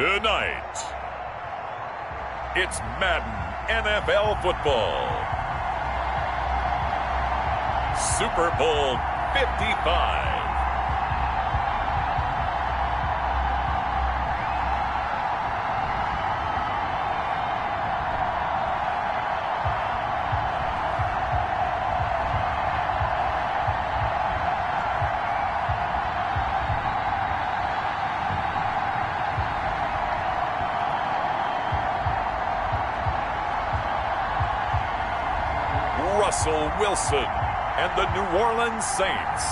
Tonight, it's Madden NFL football. Super Bowl 55. Russell Wilson and the New Orleans Saints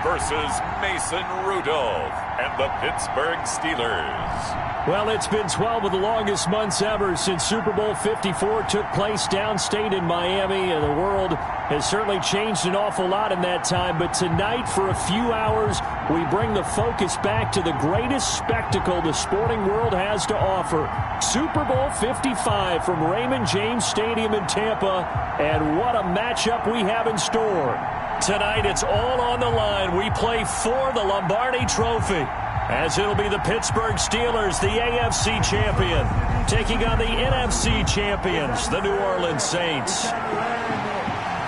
versus Mason Rudolph and the Pittsburgh Steelers. Well, it's been 12 of the longest months ever since Super Bowl 54 took place downstate in Miami, and the world has certainly changed an awful lot in that time. But tonight, for a few hours, we bring the focus back to the greatest spectacle the sporting world has to offer. Super Bowl 55 from Raymond James Stadium in Tampa, and what a matchup we have in store. Tonight, it's all on the line. We play for the Lombardi Trophy, as it'll be the Pittsburgh Steelers, the AFC champion, taking on the NFC champions, the New Orleans Saints.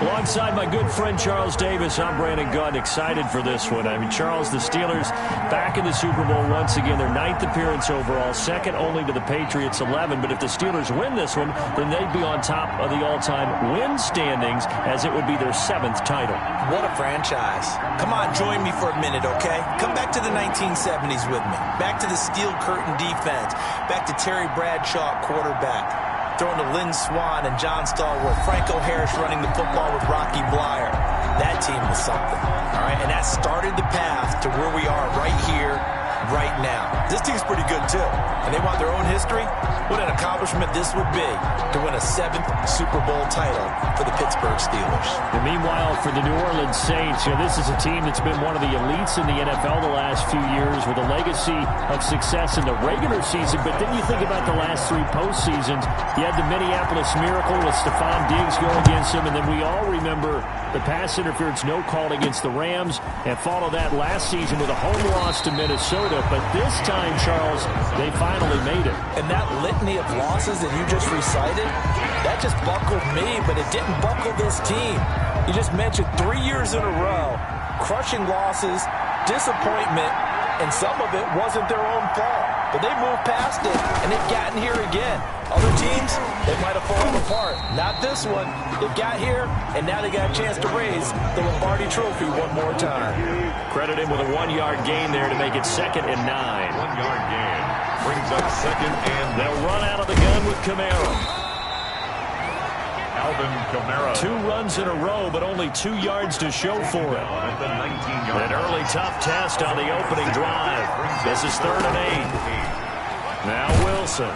Alongside my good friend Charles Davis, I'm Brandon Gunn, excited for this one. I mean, Charles, the Steelers back in the Super Bowl once again, their 9th appearance overall, second only to the Patriots' 11. But if the Steelers win this one, then they'd be on top of the all-time win standings, as it would be their 7th title. What a franchise. Come on, join me for a minute, okay? Come back to the 1970s with me. Back to the steel curtain defense. Back to Terry Bradshaw, quarterback. Throwing to Lynn Swann and John Stallworth. Franco Harris running the football with Rocky Blyer. That team was something. All right, and that started the path to where we are right here, right now. This team's pretty good, too. And they want their own history. What an accomplishment this would be to win a 7th Super Bowl title for the Pittsburgh Steelers. And meanwhile, for the New Orleans Saints, this is a team that's been one of the elites in the NFL the last few years, with a legacy of success in the regular season. But then you think about the last 3 postseasons. You had the Minneapolis Miracle with Stephon Diggs go against him, and then we all remember the pass interference no call against the Rams, and follow that last season with a home loss to Minnesota. But this time, Charles, they finally made it. And that litany of losses that you just recited, that just buckled me, but it didn't buckle this team. You just mentioned 3 years in a row, crushing losses, disappointment, and some of it wasn't their own fault. But they moved past it, and they've gotten here again. Other teams, they might have fallen apart. Not this one. They got here, and now they got a chance to raise the Lombardi Trophy one more time. Credit him with a 1-yard gain there to make it 2nd and 9. 1-yard gain brings up 2nd and they'll run out of the gun with Kamara. Alvin Kamara. 2 runs in a row, but only 2 yards to show for it. At the 19-yard An early tough test on the opening drive. This is 3rd and 8. Now Wilson.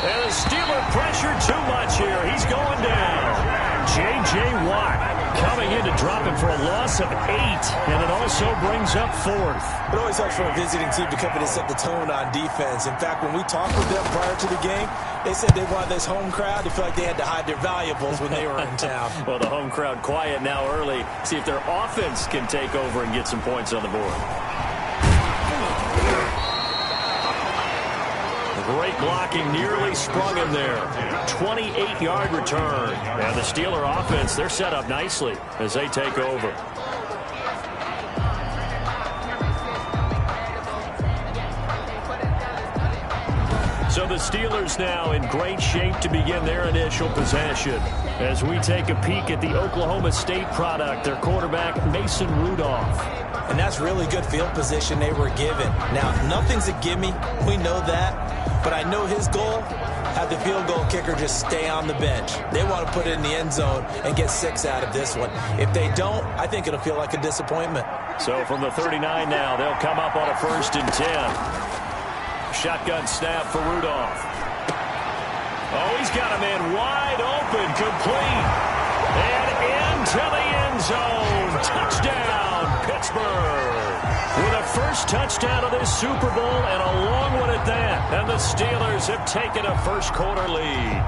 And the Steeler pressure too much here. He's going down. J.J. Watt coming in to drop him for a loss of 8. And it also brings up 4th. It always helps for a visiting team to come in and set the tone on defense. In fact, when we talked with them prior to the game, they said they wanted this home crowd to feel like they had to hide their valuables when they were in town. Well, the home crowd quiet now early. See if their offense can take over and get some points on the board. Great blocking, nearly sprung him there. 28-yard return. And the Steeler offense, they're set up nicely as they take over. So the Steelers now in great shape to begin their initial possession. As we take a peek at the Oklahoma State product, their quarterback, Mason Rudolph. And that's really good field position they were given. Now, nothing's a gimme. We know that. But I know his goal, have the field goal kicker just stay on the bench. They want to put it in the end zone and get 6 out of this one. If they don't, I think it'll feel like a disappointment. So from the 39 now, they'll come up on a 1st and 10. Shotgun snap for Rudolph. Oh, he's got a man wide open, complete. And into the end zone. Touchdown, Pittsburgh. With a first touchdown of this Super Bowl, and a long one at that. And the Steelers have taken a 1st quarter lead.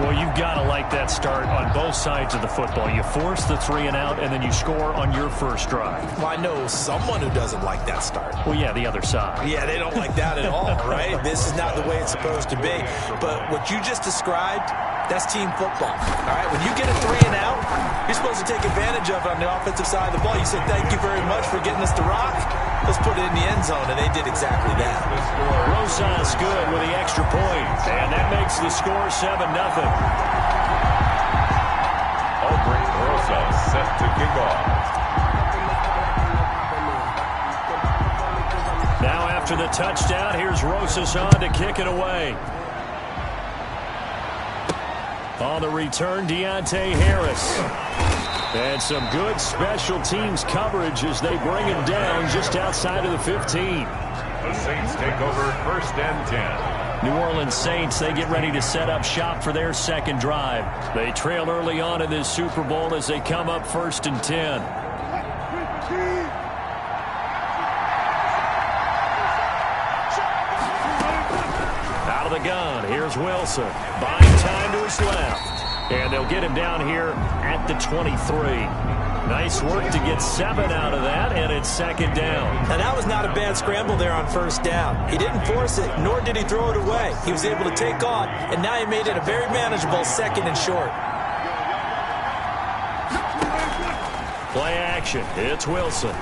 Well, you've got to like that start on both sides of the football. You force the 3 and out, and then you score on your first drive. Well, I know someone who doesn't like that start. Well, yeah, the other side. Yeah, they don't like that at all, right? This is not the way it's supposed to be. But what you just described, that's team football. All right, when you get a 3 and out, you're supposed to take advantage of it on the offensive side of the ball. You say, thank you very much for getting us to rock. Let's put it in the end zone, and they did exactly that. Rosas good with the extra point, and that makes the score 7-0. Rosas set to kick off. Now after the touchdown, here's Rosas on to kick it away. On the return, Deontay Harris. And some good special teams coverage as they bring him down just outside of the 15. The Saints take over 1st and 10. New Orleans Saints, they get ready to set up shop for their second drive. They trail early on in this Super Bowl as they come up 1st and 10. Out of the gun, here's Wilson. Buying time to his left. And they'll get him down here at the 23. Nice work to get 7 out of that, and it's 2nd down. And that was not a bad scramble there on 1st down. He didn't force it, nor did he throw it away. He was able to take off, and now he made it a very manageable 2nd and short. Play action. It's Wilson.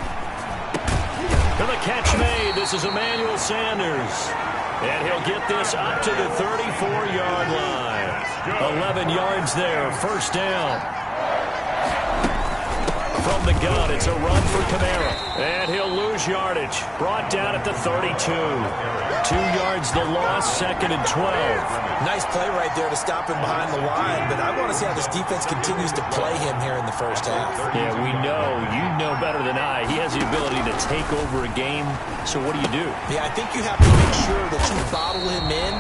And the catch made. This is Emmanuel Sanders. And he'll get this up to the 34-yard line. 11 yards there, 1st down. From the gun, it's a run for Kamara. And he'll lose yardage. Brought down at the 32. 2 yards the loss, 2nd and 12. Nice play right there to stop him behind the line, but I want to see how this defense continues to play him here in the 1st half. Yeah, we know. You know better than I. He has the ability to take over a game, so what do you do? Yeah, I think you have to make sure that you bottle him in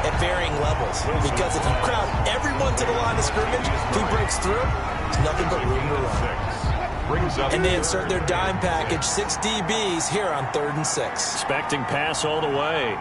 at varying levels, because if you crowd everyone to the line of scrimmage, if he breaks through, there's nothing but room to run. And they insert their dime package, 6 DBs here on 3rd and 6. Expecting pass all the way.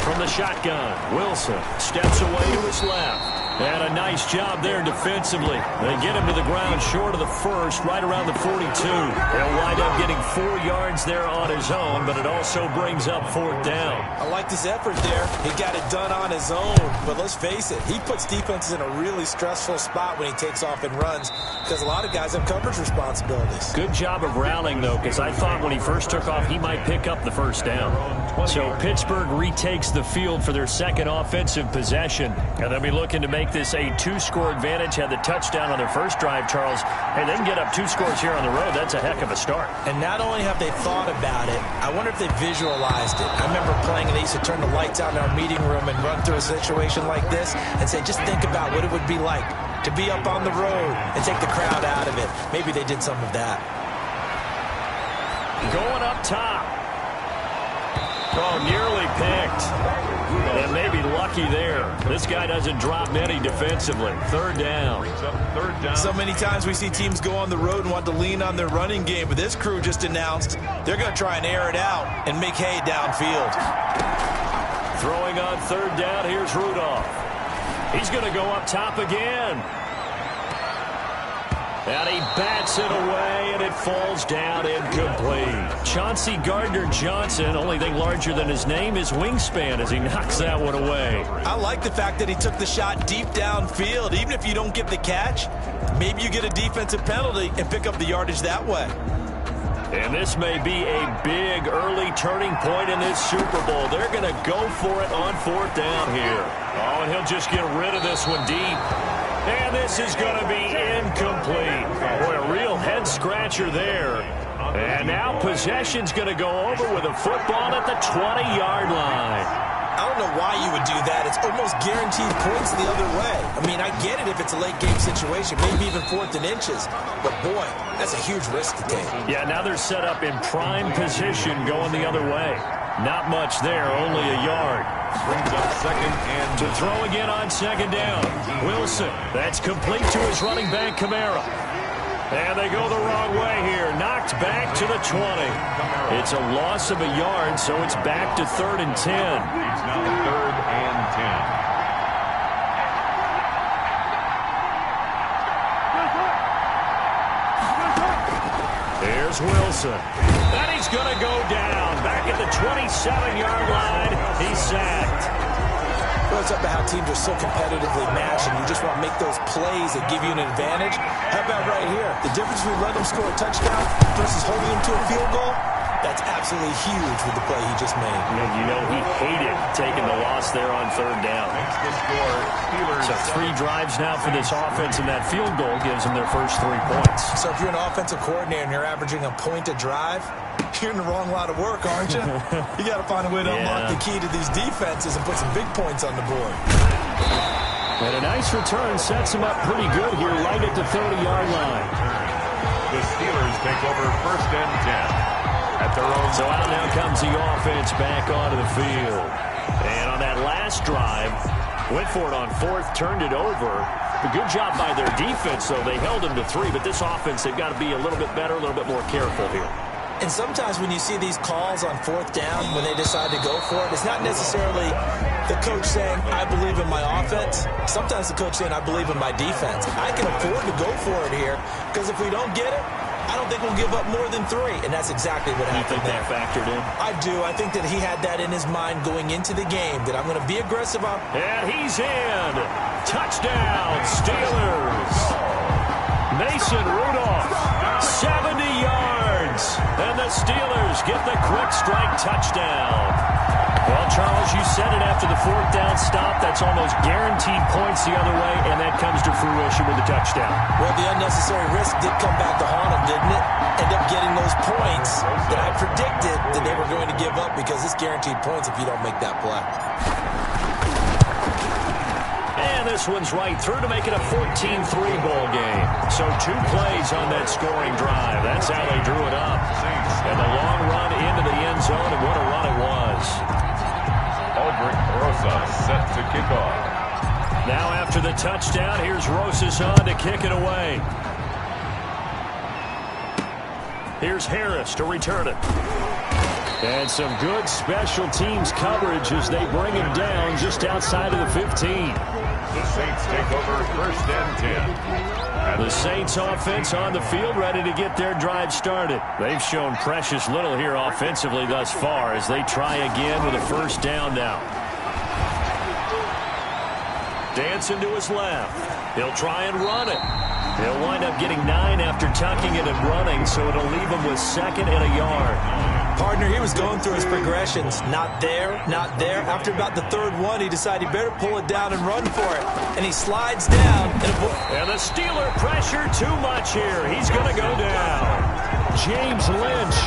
From the shotgun, Wilson steps away to his left. And a nice job there defensively. They get him to the ground short of the 1st, right around the 42. He'll wind up getting 4 yards there on his own, but it also brings up 4th down. I like this effort there. He got it done on his own, but let's face it, he puts defenses in a really stressful spot when he takes off and runs, because a lot of guys have coverage responsibilities. Good job of rallying, though, because I thought when he first took off, he might pick up the 1st down. So Pittsburgh retakes the field for their 2nd offensive possession, and they'll be looking to make this a 2-score advantage. Had the touchdown on their first drive, Charles. Hey, they can get up 2 scores here on the road. That's a heck of a start. And not only have they thought about it, I wonder if they visualized it. I remember playing and they used to turn the lights out in our meeting room and run through a situation like this and say, just think about what it would be like to be up on the road and take the crowd out of it. Maybe they did some of that. Going up top. Oh, nearly picked. And maybe lucky there. This guy doesn't drop many defensively. 3rd down. So many times we see teams go on the road and want to lean on their running game, but this crew just announced they're going to try and air it out and make hay downfield. Throwing on 3rd down, here's Rudolph. He's going to go up top again. And he bats it away, and it falls down incomplete. Chauncey Gardner-Johnson, only thing larger than his name is wingspan as he knocks that one away. I like the fact that he took the shot deep downfield. Even if you don't get the catch, maybe you get a defensive penalty and pick up the yardage that way. And this may be a big early turning point in this Super Bowl. They're going to go for it on 4th down here. Oh, and he'll just get rid of this one deep. And this is going to be incomplete. Boy, a real head-scratcher there. And now possession's going to go over with a football at the 20-yard line. I don't know why you would do that. It's almost guaranteed points the other way. I mean, I get it if it's a late-game situation, maybe even 4th and inches. But, boy, that's a huge risk to take. Yeah, now they're set up in prime position going the other way. Not much there, only a yard. Brings up 2nd and to throw again on 2nd down. Wilson, that's complete to his running back, Kamara. And they go the wrong way here. Knocked back to the 20. It's a loss of a yard, so it's back to 3rd and 10. Now 3rd and 10. Here's Wilson. And he's going to go down. Back at the 27-yard line. He's sacked. Well, it's up to how teams are so competitively matched, and you just want to make those plays that give you an advantage. How about right here? The difference between letting them score a touchdown versus holding them to a field goal, that's absolutely huge with the play he just made. And you know he hated taking the loss there on third down. So 3 drives now for this offense, and that field goal gives them their first 3 points. So if you're an offensive coordinator and you're averaging a point a drive, you're in the wrong line of work, aren't you? You got to find a way to unlock the key to these defenses and put some big points on the board. And a nice return sets him up pretty good here right at the 30-yard line. The Steelers take over first and 10. At their own. So out now comes the offense back onto the field. And on that last drive, went for it on 4th, turned it over. A good job by their defense, though. They held them to 3, but this offense, they've got to be a little bit better, a little bit more careful here. And sometimes when you see these calls on 4th down, when they decide to go for it, it's not necessarily the coach saying, I believe in my offense. Sometimes the coach saying, I believe in my defense. I can afford to go for it here, because if we don't get it, I don't think we'll give up more than 3, and that's exactly what happened there. You think that factored in? I do. I think that he had that in his mind going into the game, that I'm going to be aggressive on. And he's in. Touchdown, Steelers. Mason Rudolph, 70 yards. And the Steelers get the quick strike touchdown. Well, Charles, you said it after the 4th down stop. That's almost guaranteed points the other way, and that comes to fruition with the touchdown. Well, the unnecessary risk did come back to haunt him, didn't it? End up getting those points that I predicted that they were going to give up, because it's guaranteed points if you don't make that play. And this one's right through to make it a 14-3 ball game. So 2 plays on that scoring drive. That's how they drew it up. And the long run into the end zone, and what a run it was. Aldrich Rosas set to kick off. Now after the touchdown, here's Rosas on to kick it away. Here's Harris to return it. And some good special teams coverage as they bring him down just outside of the 15. The Saints take over first and 10. The Saints offense on the field ready to get their drive started. They've shown precious little here offensively thus far as they try again with a first down now. Dancing to his left. He'll try and run it. He'll wind up getting 9 after tucking it and running, so it'll leave him with 2nd and a yard. Partner, he was going through his progressions. Not there, not there. After about the 3rd one, he decided he better pull it down and run for it. And he slides down. And the Steeler pressure too much here. He's going to go down. James Lynch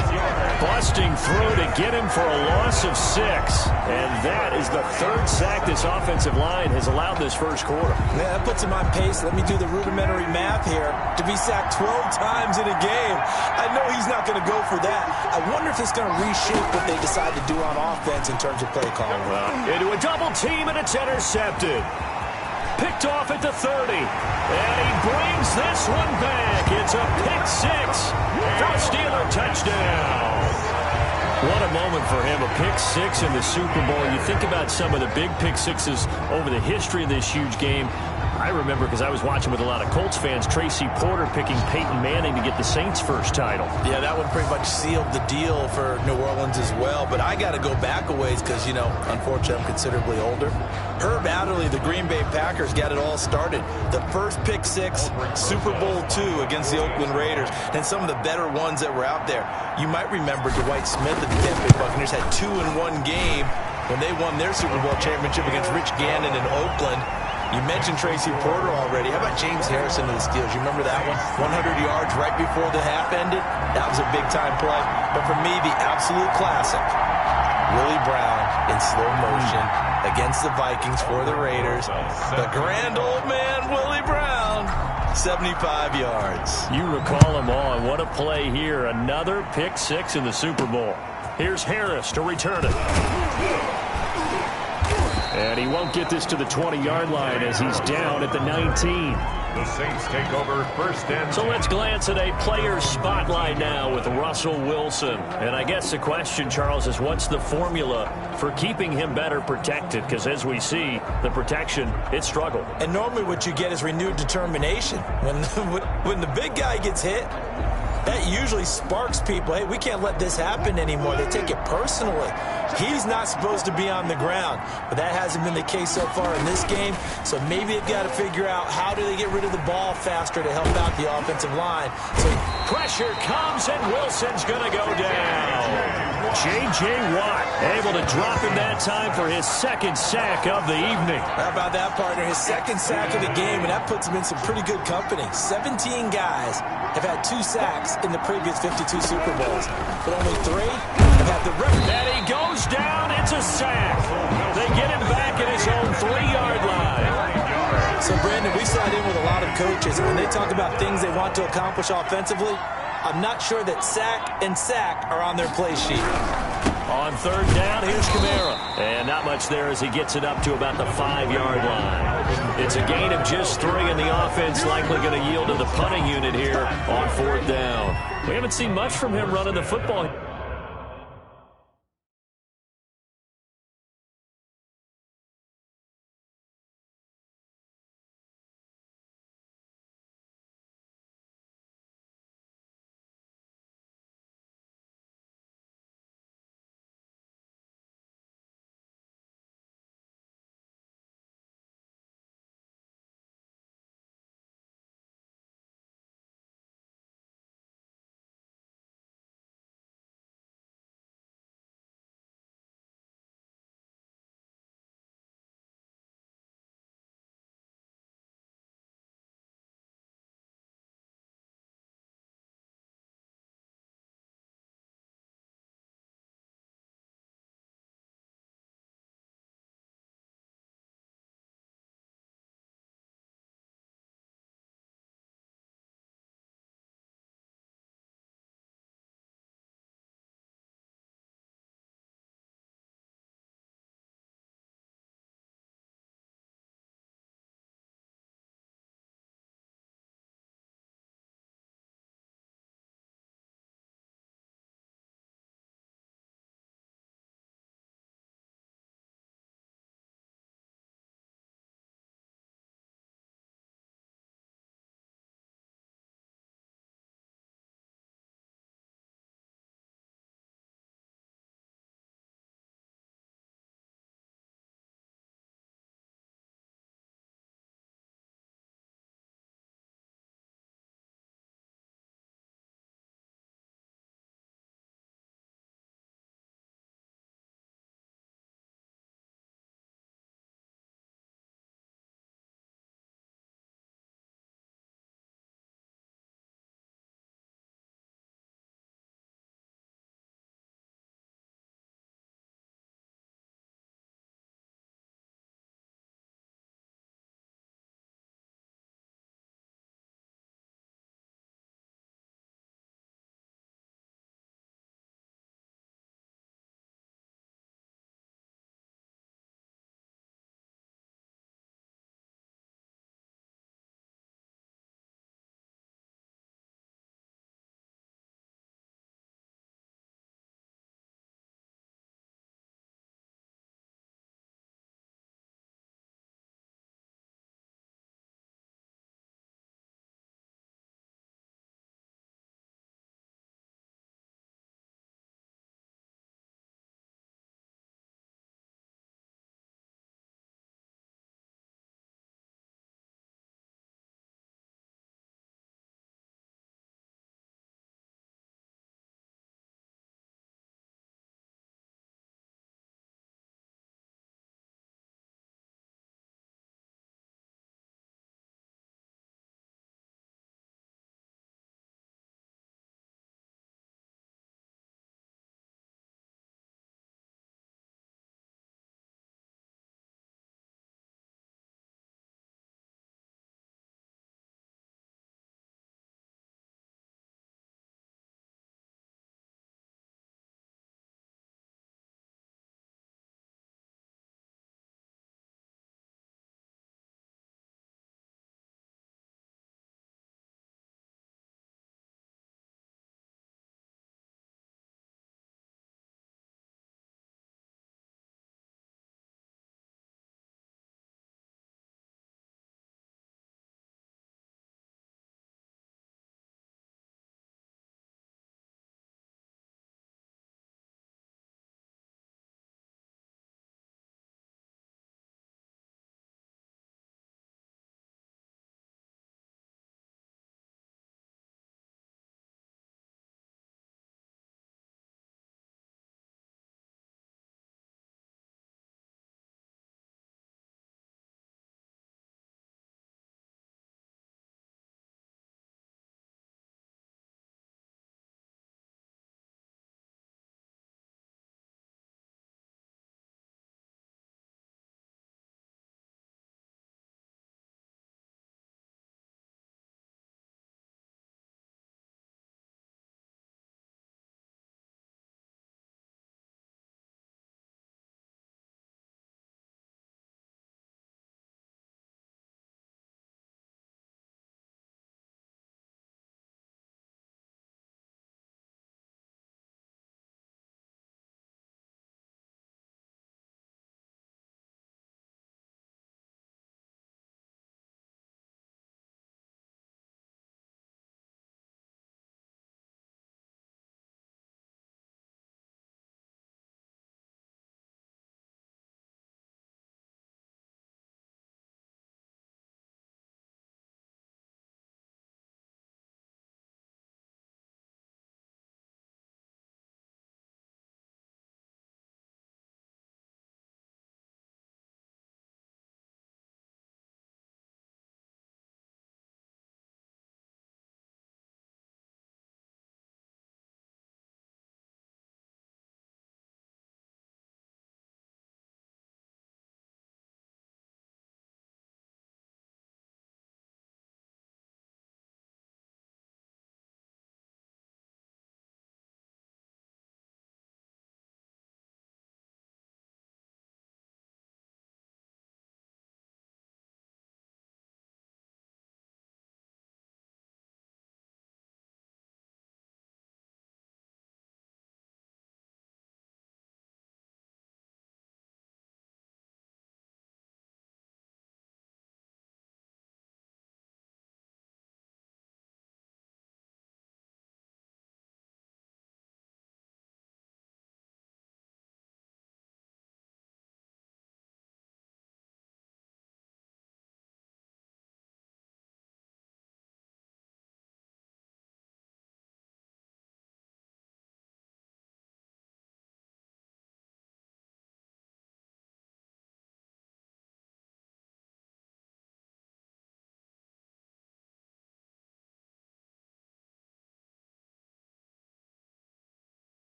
busting through to get him for a loss of 6. And that is the 3rd sack this offensive line has allowed this first quarter. Yeah, that puts him on pace. Let me do the rudimentary math here. To be sacked 12 times in a game. I know he's not going to go for that. I wonder if it's going to reshape what they decide to do on offense in terms of play calling. Into a double team, and it's intercepted. Picked off at the 30. And he brings this one back. It's a pick 6 for a Steeler touchdown. What a moment for him, a pick 6 in the Super Bowl. You think about some of the big pick 6s over the history of this huge game. I remember, because I was watching with a lot of Colts fans, Tracy Porter picking Peyton Manning to get the Saints' first title. Yeah, that one pretty much sealed the deal for New Orleans as well. But I got to go back a ways because, you know, unfortunately, I'm considerably older. Herb Adderley, the Green Bay Packers, got it all started. The first pick 6, Super Bowl II against the Oakland Raiders, and some of the better ones that were out there. You might remember Dwight Smith of the Tampa Bay Buccaneers had 2 in one game when they won their Super Bowl championship against Rich Gannon in Oakland. You mentioned Tracy Porter already. How about James Harrison of the Steelers? You remember that one? 100 yards right before the half ended? That was a big-time play. But for me, the absolute classic, Willie Brown in slow motion against the Vikings for the Raiders. The grand old man, Willie Brown, 75 yards. You recall them all, and what a play here. Another pick 6 in the Super Bowl. Here's Harris to return it. And he won't get this to the 20-yard line as he's down at the 19. The Saints take over first and 10. So let's glance at a player's spotlight now with Russell Wilson. And I guess the question, Charles, is what's the formula for keeping him better protected? Because as we see, the protection, it struggled. And normally what you get is renewed determination. When the big guy gets hit, that usually sparks people. Hey, we can't let this happen anymore. They take it personally. He's not supposed to be on the ground, but that hasn't been the case so far in this game. So maybe they've got to figure out how do they get rid of the ball faster to help out the offensive line. So pressure comes, and Wilson's going to go down. J.J. Watt able to drop him that time for his second sack of the evening. How about that, partner? His second sack of the game, and that puts him in some pretty good company. 17 guys have had 2 sacks in the previous 52 Super Bowls, but only 3 have had the record. And he goes down. It's a sack. They get him back at his own 3-yard line. So, Brandon, we sat in with a lot of coaches, and when they talk about things they want to accomplish offensively, I'm not sure that sack and sack are on their play sheet. On third down, here's Kamara. And not much there as he gets it up to about the 5-yard line. It's a gain of just 3, and the offense likely going to yield to the punting unit here on 4th down. We haven't seen much from him running the football.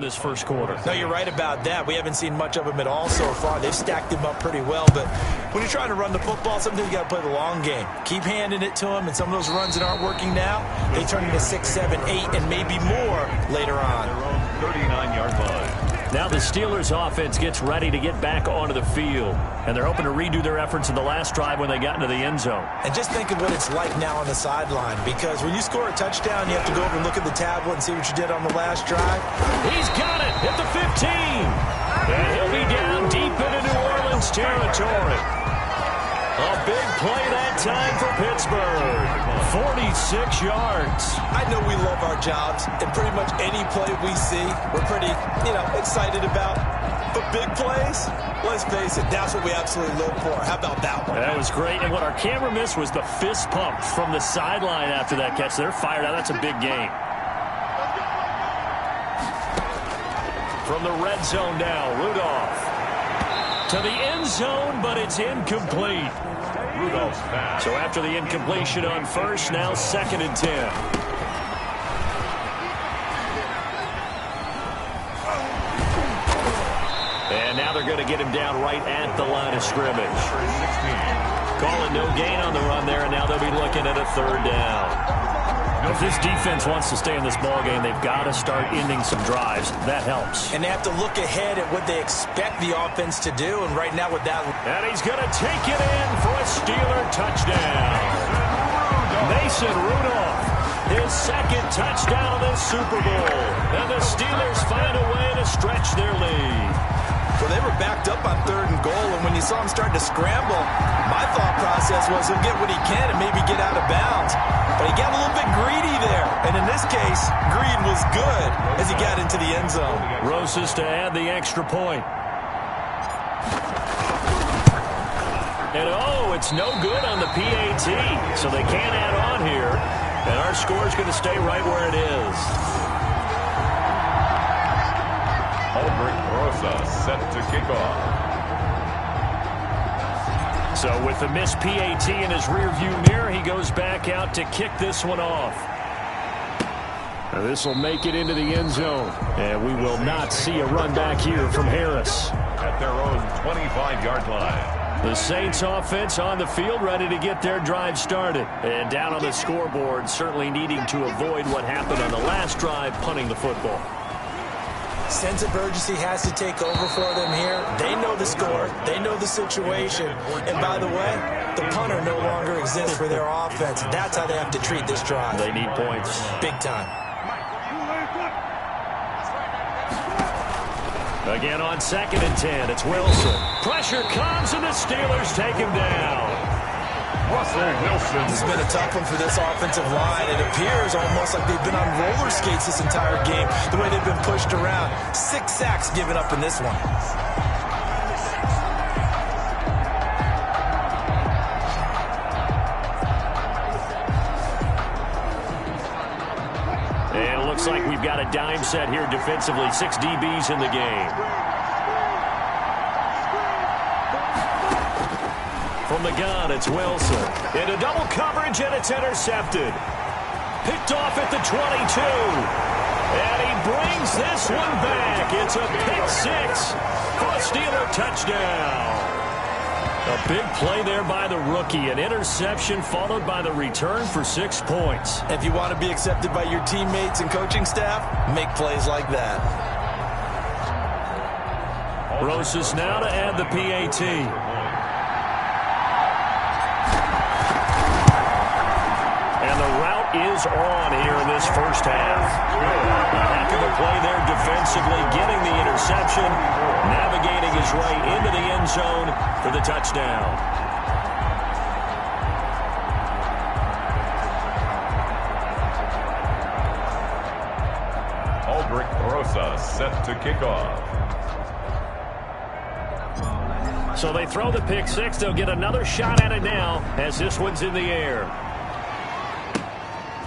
in this first quarter. No, you're right about that. We haven't seen much of them at all so far. They've stacked them up pretty well, but when you're trying to run the football, sometimes you got to play the long game. Keep handing it to them, and some of those runs that aren't working now, they turn into 6, 7, 8, and maybe more later on. Their own 39-yard line. Now the Steelers offense gets ready to get back onto the field, and they're hoping to redo their efforts in the last drive when they got into the end zone. And just think of what it's like now on the sideline, because when you score a touchdown, you have to go over and look at the tablet and see what you did on the last drive. He's got it at the 15. And he'll be down deep into New Orleans territory. A big play that time for Pittsburgh. 46 yards. I know we love our jobs, and pretty much any play we see, we're pretty, excited about. But big plays, let's face it, that's what we absolutely live for. How about that one? That was great. And what our camera missed was the fist pump from the sideline after that catch. They're fired out. That's a big game. From the red zone now, Rudolph. To the end zone, but it's incomplete. Rudolph's pass. So after the incompletion on first, now 2nd and 10. And now they're going to get him down right at the line of scrimmage. Calling no gain on the run there, and now they'll be looking at a 3rd down. If this defense wants to stay in this ballgame, they've got to start ending some drives. That helps. And they have to look ahead at what they expect the offense to do, and right now with that... And he's going to take it in for a Steeler touchdown. Mason Rudolph, his 2nd touchdown of this Super Bowl. And the Steelers find a way to stretch their lead. Well, they were backed up on 3rd and goal, and when you saw him starting to scramble, my thought process was he'll get what he can and maybe get out of bounds. But he got a little bit greedy there, and in this case, greed was good as he got into the end zone. Rosas to add the extra point. And it's no good on the PAT, so they can't add on here. And our score is going to stay right where it is. Set to kick off. So with the missed PAT in his rearview mirror, he goes back out to kick this one off. Now this will make it into the end zone, and we will not see a run back here from Harris. At their own 25-yard line. The Saints offense on the field ready to get their drive started. And down on the scoreboard, certainly needing to avoid what happened on the last drive, punting the football. Sense of urgency has to take over for them here. They know the score. They know the situation. And by the way, the punter no longer exists for their offense. That's how they have to treat this drive. They need points. Big time. Again on 2nd and 10, it's Wilson. Pressure comes, and the Steelers take him down. Russell Wilson. This has been a tough one for this offensive line. It appears almost like they've been on roller skates this entire game, the way they've been pushed around. 6 sacks given up in this one. And it looks like we've got a dime set here defensively. 6 DBs in the game. From the gun, it's Wilson. Into double coverage, and it's intercepted. Picked off at the 22. And he brings this one back. It's a pick 6 for a Steeler touchdown. A big play there by the rookie. An interception followed by the return for 6 points. If you want to be accepted by your teammates and coaching staff, make plays like that. Rosas now to add the PAT. Is on here in this first half. A heck of a play there defensively, getting the interception, navigating his way into the end zone for the touchdown. Aldrich Rosa set to kick off. So they throw the pick 6. They'll get another shot at it now as this one's in the air.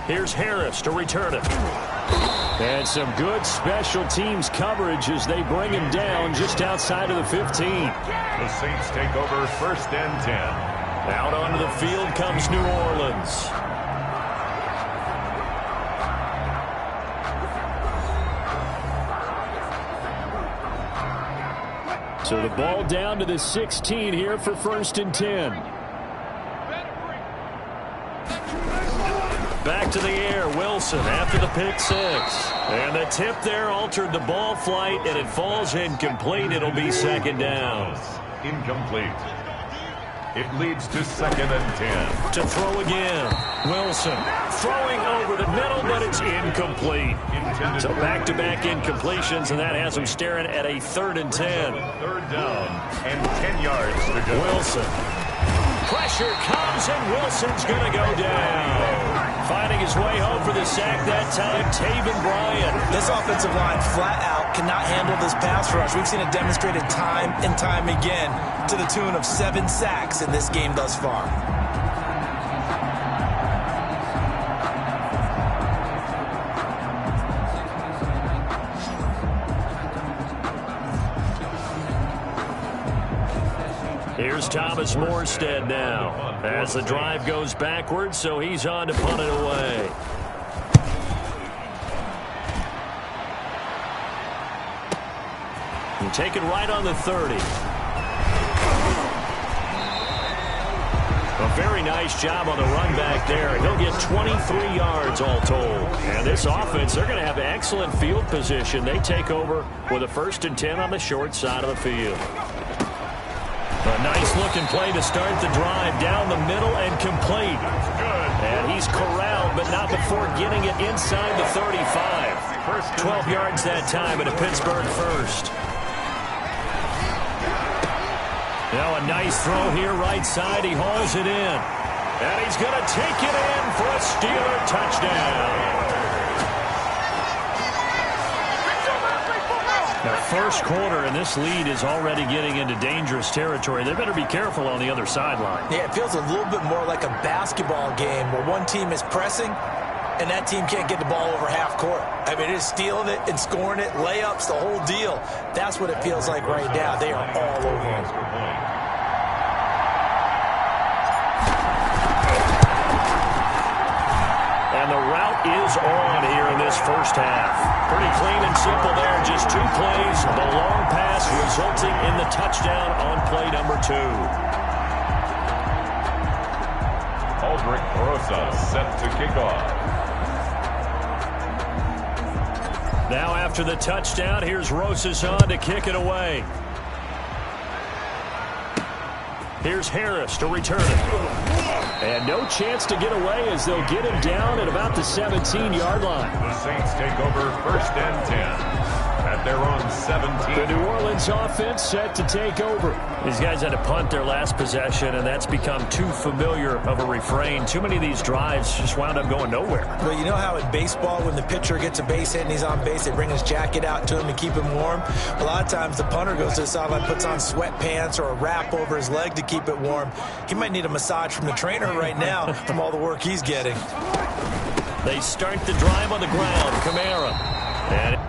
Here's Harris to return it. And some good special teams coverage as they bring him down just outside of the 15. The Saints take over 1st and 10. Out onto the field comes New Orleans. So the ball down to the 16 here for 1st and 10. Back to the air, Wilson after the pick 6. And the tip there altered the ball flight, and it falls incomplete. It'll be 2nd down. Incomplete. It leads to 2nd and 10. To throw again. Wilson throwing over the middle, but it's incomplete. So back-to-back incompletions, and that has him staring at a 3rd and 10. 3rd down and 10 yards to go. Wilson. Pressure comes, and Wilson's going to go down. Finding his way home for the sack that time, Taven Bryan. This offensive line flat out cannot handle this pass rush. We've seen it demonstrated time and time again to the tune of 7 sacks in this game thus far. Here's Thomas Morstead now as the drive goes backwards, so he's on to punt it away. And take it right on the 30. A very nice job on the run back there. He'll get 23 yards all told. And this offense, they're going to have excellent field position. They take over with a 1st and 10 on the short side of the field. A nice-looking play to start the drive down the middle and complete. And he's corralled, but not before getting it inside the 35. 12 yards that time at a Pittsburgh 1st. Now a nice throw here right side. He hauls it in. And he's going to take it in for a Steeler touchdown. Now, 1st quarter, and this lead is already getting into dangerous territory. They better be careful on the other sideline. Yeah, it feels a little bit more like a basketball game where one team is pressing and that team can't get the ball over half court. I mean, it is stealing it and scoring it, layups, the whole deal. That's what it feels like right now. They are all over him. And the route is on here in this 1st half. Pretty clean and simple there. Just 2 plays. The long pass resulting in the touchdown on play number 2. Aldrich Rosa set to kick off. Now after the touchdown, here's Rosas on to kick it away. Here's Harris to return it. And no chance to get away as they'll get him down at about the 17-yard line. The Saints take over 1st and 10 at their own 17. The New Orleans offense set to take over. These guys had to punt their last possession, and that's become too familiar of a refrain. Too many of these drives just wound up going nowhere. Well, you know how in baseball, when the pitcher gets a base hit and he's on base, they bring his jacket out to him to keep him warm? A lot of times the punter goes to the sideline, puts on sweatpants or a wrap over his leg to keep it warm. He might need a massage from the trainer right now from all the work he's getting. They start the drive on the ground. Kamara. And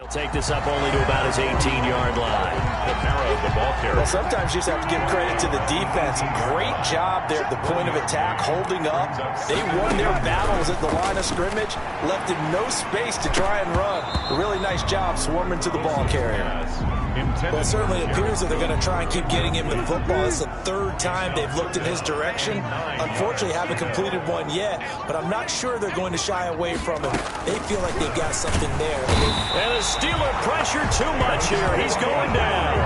He'll take this up only to about his 18-yard line. The ball carrier. Well, sometimes you just have to give credit to the defense. Great job there at the point of attack, holding up. They won their battles at the line of scrimmage, left him no space to try and run. A really nice job swarming to the ball carrier. Well, it certainly appears that they're going to try and keep getting him the football. It's the third time they've looked in his direction. Unfortunately, haven't completed one yet, but I'm not sure they're going to shy away from him. They feel like they've got something there. And the Steeler pressure too much here. He's going down.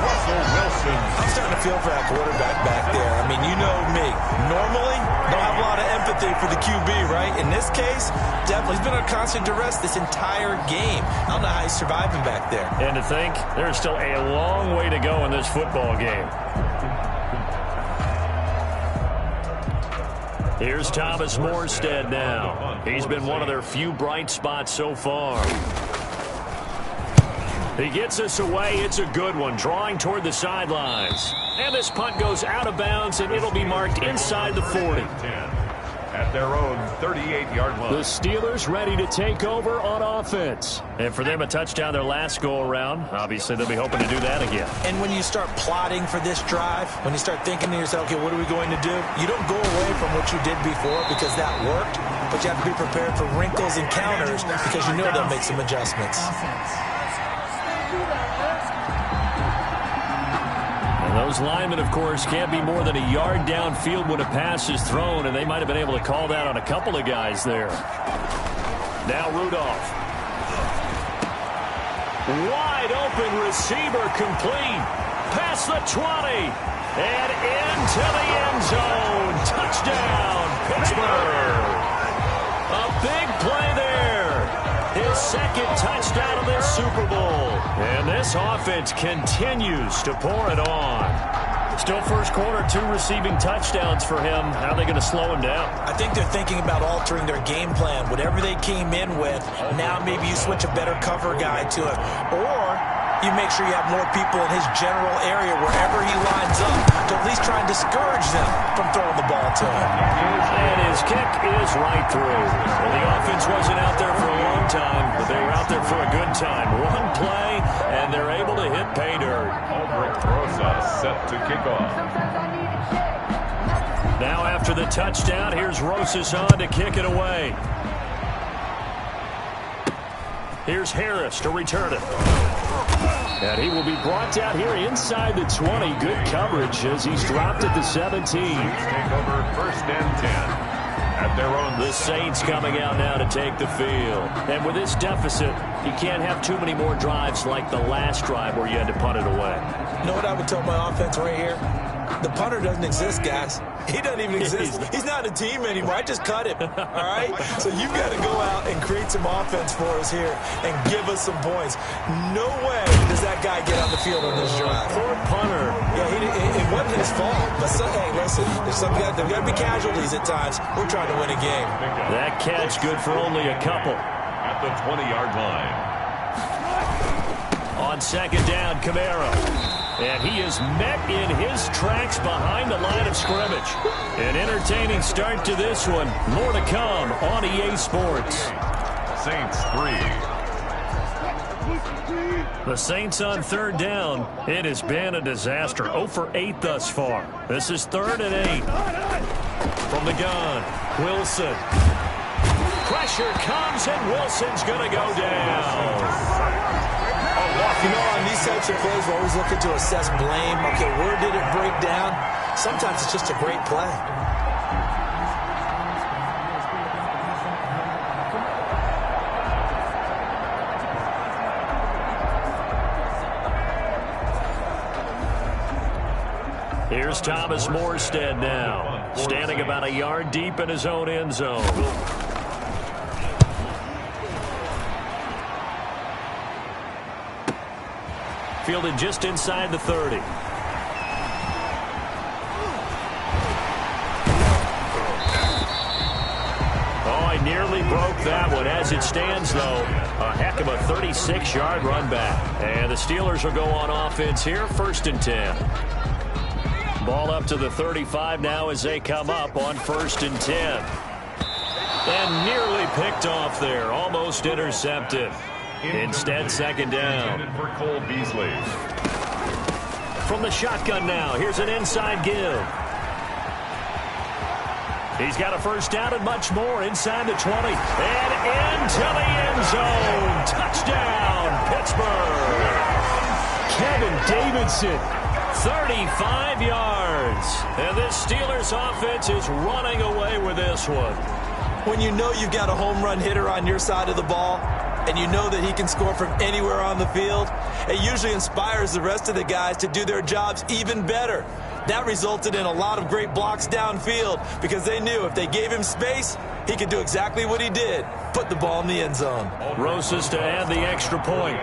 Russell Wilson. I'm starting to feel for that quarterback back there. I mean, you know me. Normally, don't have a lot of empathy for the QB, right? In this case, definitely. He's been on constant duress this entire game. I don't know how he's surviving back there. And to think, there's still a long way to go in this football game. Here's Thomas Morstead now. He's been one of their few bright spots so far. He gets us away. It's a good one, drawing toward the sidelines. And this punt goes out of bounds, and it'll be marked inside the 40. At their own 38-yard line. The Steelers ready to take over on offense. And for them, a touchdown their last go-around. Obviously, they'll be hoping to do that again. And when you start plotting for this drive, when you start thinking to yourself, okay, what are we going to do? You don't go away from what you did before because that worked, but you have to be prepared for wrinkles and counters because you know they'll make some adjustments. Those linemen, of course, can't be more than a yard downfield when a pass is thrown, and they might have been able to call that on a couple of guys there. Now Rudolph. Wide open receiver complete. Past the 20. And into the end zone. Touchdown, Pittsburgh. A big play there. His second touchdown of this Super Bowl. And this offense continues to pour it on. Still first quarter, 2 receiving touchdowns for him. How are they going to slow him down? I think they're thinking about altering their game plan. Whatever they came in with, now maybe you switch a better cover guy to it. Or you make sure you have more people in his general area wherever he lines up to at least try and discourage them from throwing the ball to him. And his kick is right through. Well, the offense wasn't out there for a long time, but they were out there for a good time. One play, and they're able to hit pay dirt. Ulbrich Rosa set to kick off. Now after the touchdown, here's Rosas on to kick it away. Here's Harris to return it. And he will be brought down here inside the 20. Good coverage as he's dropped at the 17. Take over 1st and 10. At their own. The Saints coming out now to take the field. And with this deficit, you can't have too many more drives like the last drive where you had to punt it away. You know what I would tell my offense right here? The punter doesn't exist, guys. He doesn't even exist. He's not a team anymore. I just cut him, all right? So you've got to go out and create some offense for us here and give us some points. No way does that guy get on the field on this drive. Poor punter. Yeah, it wasn't his fault. But, hey, listen, there's got to be casualties at times. We're trying to win a game. That catch good for only a couple. At the 20-yard line. On second down, Camaro. And he is met in his tracks behind the line of scrimmage. An entertaining start to this one. More to come on EA Sports. Saints 3. The Saints on third down. It has been a disaster. 0 for 8 thus far. This is 3rd and 8. From the gun, Wilson. Pressure comes, and Wilson's going to go down. You know, on these types of plays, we're always looking to assess blame. Okay, where did it break down? Sometimes it's just a great play. Here's Thomas Morstead now, standing about a yard deep in his own end zone. Fielded just inside the 30. Oh, he nearly broke that one. As it stands, though, a heck of a 36-yard run back. And the Steelers will go on offense here, 1st and 10. Ball up to the 35 now as they come up on 1st and 10. And nearly picked off there, almost intercepted. Instead, second down. For Cole Beasley. From the shotgun now, here's an inside give. He's got a first down and much more inside the 20. And into the end zone. Touchdown, Pittsburgh. Kevin Davidson, 35 yards. And this Steelers offense is running away with this one. When you know you've got a home run hitter on your side of the ball, and you know that he can score from anywhere on the field, it usually inspires the rest of the guys to do their jobs even better. That resulted in a lot of great blocks downfield because they knew if they gave him space, he could do exactly what he did, put the ball in the end zone. Rosas to add the extra point.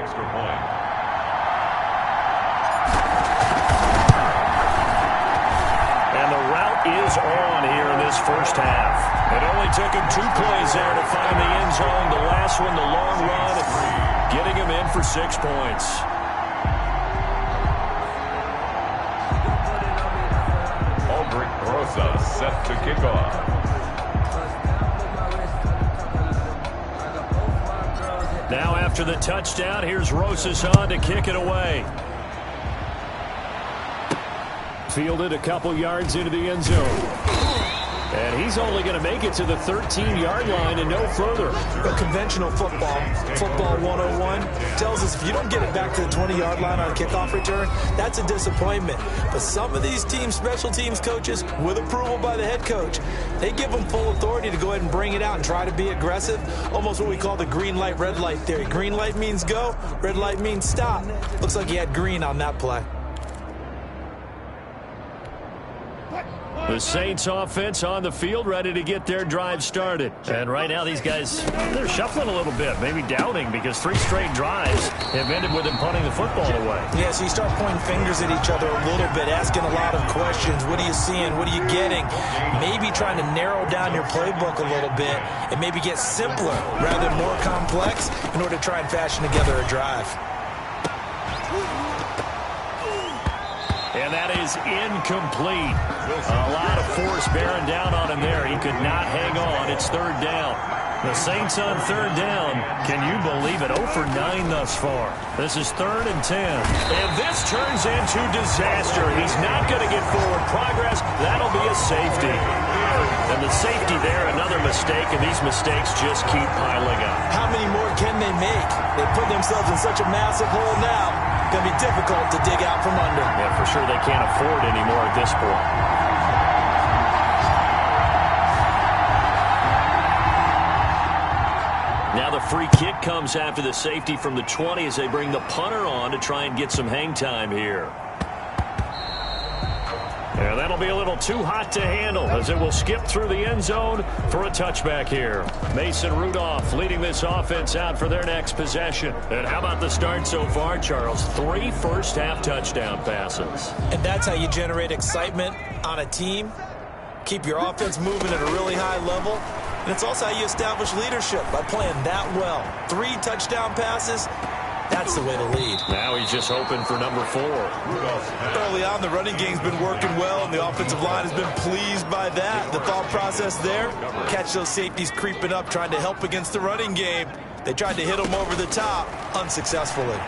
And the route is on here in this first half. It only took him 2 plays there to find the end zone. The last one, the long run, getting him in for 6 points. Rosa set to kick off. Now after the touchdown, here's Rosas on to kick it away. Fielded a couple yards into the end zone. And he's only going to make it to the 13-yard line and no further. But conventional football 101, tells us if you don't get it back to the 20-yard line on a kickoff return, that's a disappointment. But some of these special teams coaches, with approval by the head coach, they give them full authority to go ahead and bring it out and try to be aggressive, almost what we call the green light, red light theory. Green light means go, red light means stop. Looks like he had green on that play. The Saints offense on the field, ready to get their drive started. And right now these guys, they're shuffling a little bit, maybe doubting, because 3 straight drives have ended with them punting the football away. Yeah, so you start pointing fingers at each other a little bit, asking a lot of questions. What are you seeing? What are you getting? Maybe trying to narrow down your playbook a little bit and maybe get simpler rather than more complex in order to try and fashion together a drive. And that is incomplete. A lot of force bearing down on him there. He could not hang on. It's third down. The Saints on third down. Can you believe it? 0 for 9 thus far. This is 3rd and 10. And this turns into disaster. He's not going to get forward progress. That'll be a safety. And the safety there, another mistake, and these mistakes just keep piling up. How many more can they make? They put themselves in such a massive hole now. Going to be difficult to dig out from under. Yeah, for sure they can't afford anymore at this point. Now the free kick comes after the safety from the 20 as they bring the punter on to try and get some hang time here. Yeah, that'll be a little too hot to handle as it will skip through the end zone for a touchback here. Mason Rudolph leading this offense out for their next possession. And how about the start so far, Charles? 3 first-half touchdown passes. And that's how you generate excitement on a team. Keep your offense moving at a really high level. And it's also how you establish leadership by playing that well. 3 touchdown passes. That's the way to lead. Now he's just hoping for number 4. Early on, the running game's been working well, and the offensive line has been pleased by that. The thought process there, catch those safeties creeping up, trying to help against the running game. They tried to hit them over the top, unsuccessfully.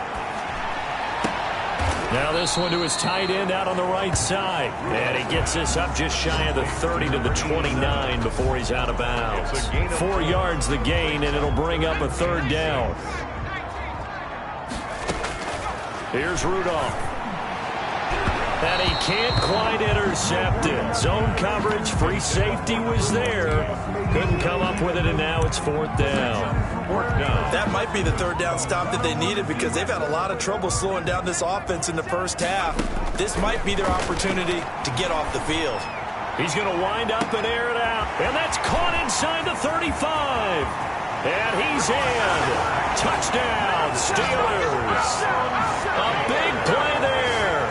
Now this one to his tight end out on the right side. And he gets this up just shy of the 30 to the 29 before he's out of bounds. 4 yards the gain, and it'll bring up a third down. Here's Rudolph. And he can't quite intercept it. Zone coverage, free safety was there. Couldn't come up with it, and now it's 4th down. That might be the third down stop that they needed because they've had a lot of trouble slowing down this offense in the first half. This might be their opportunity to get off the field. He's going to wind up and air it out. And that's caught inside the 35. And he's in. Touchdown, Steelers. A big play there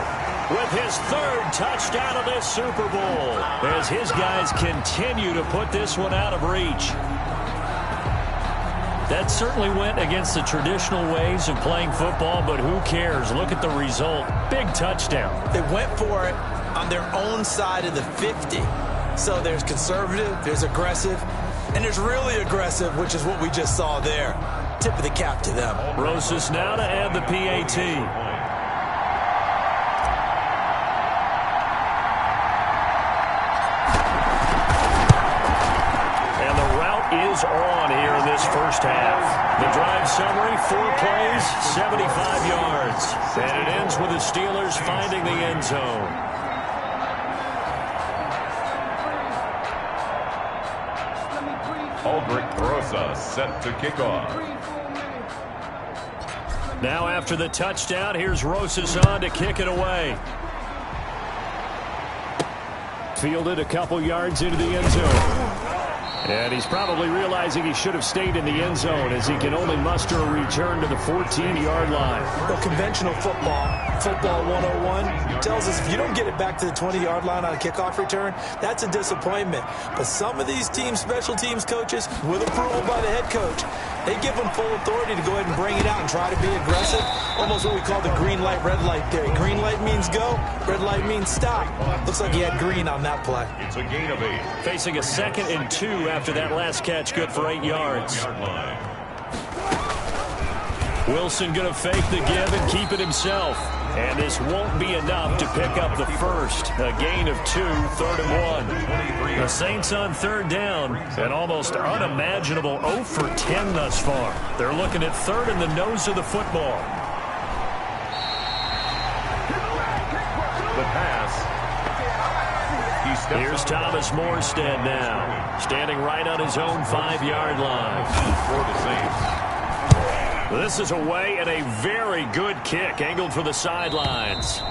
with his 3rd touchdown of this Super Bowl as his guys continue to put this one out of reach. That certainly went against the traditional ways of playing football, but who cares? Look at the result. Big touchdown. They went for it on their own side of the 50. So there's conservative, there's aggressive, and there's really aggressive, which is what we just saw there. Tip of the cap to them. Rosas now to add the PAT. And the route is on here in this first half. The drive summary, 4 plays, 75 yards. And it ends with the Steelers finding the end zone. Aldrich Rosa set to kick off. Now after the touchdown, here's Rosas on to kick it away. Fielded a couple yards into the end zone. And he's probably realizing he should have stayed in the end zone as he can only muster a return to the 14-yard line. Well, conventional football 101, tells us if you don't get it back to the 20-yard line on a kickoff return, that's a disappointment. But some of these teams, special teams coaches, with approval by the head coach, they give them full authority to go ahead and bring it out and try to be aggressive. Almost what we call the green light, red light theory. Green light means go, red light means stop. Looks like he had green on that play. It's a gain of 8. Facing a 2nd and 2 after that last catch, good for 8 yards. Wilson going to fake the give and keep it himself. And this won't be enough to pick up the first. A gain of 2, 3rd and 1. The Saints on 3rd down. An almost unimaginable 0 for 10 thus far. They're looking at 3rd in the nose of the football. The pass. Here's Thomas Morstead now. Standing right on his own 5-yard line. For the Saints. This is away and a very good kick angled for the sidelines.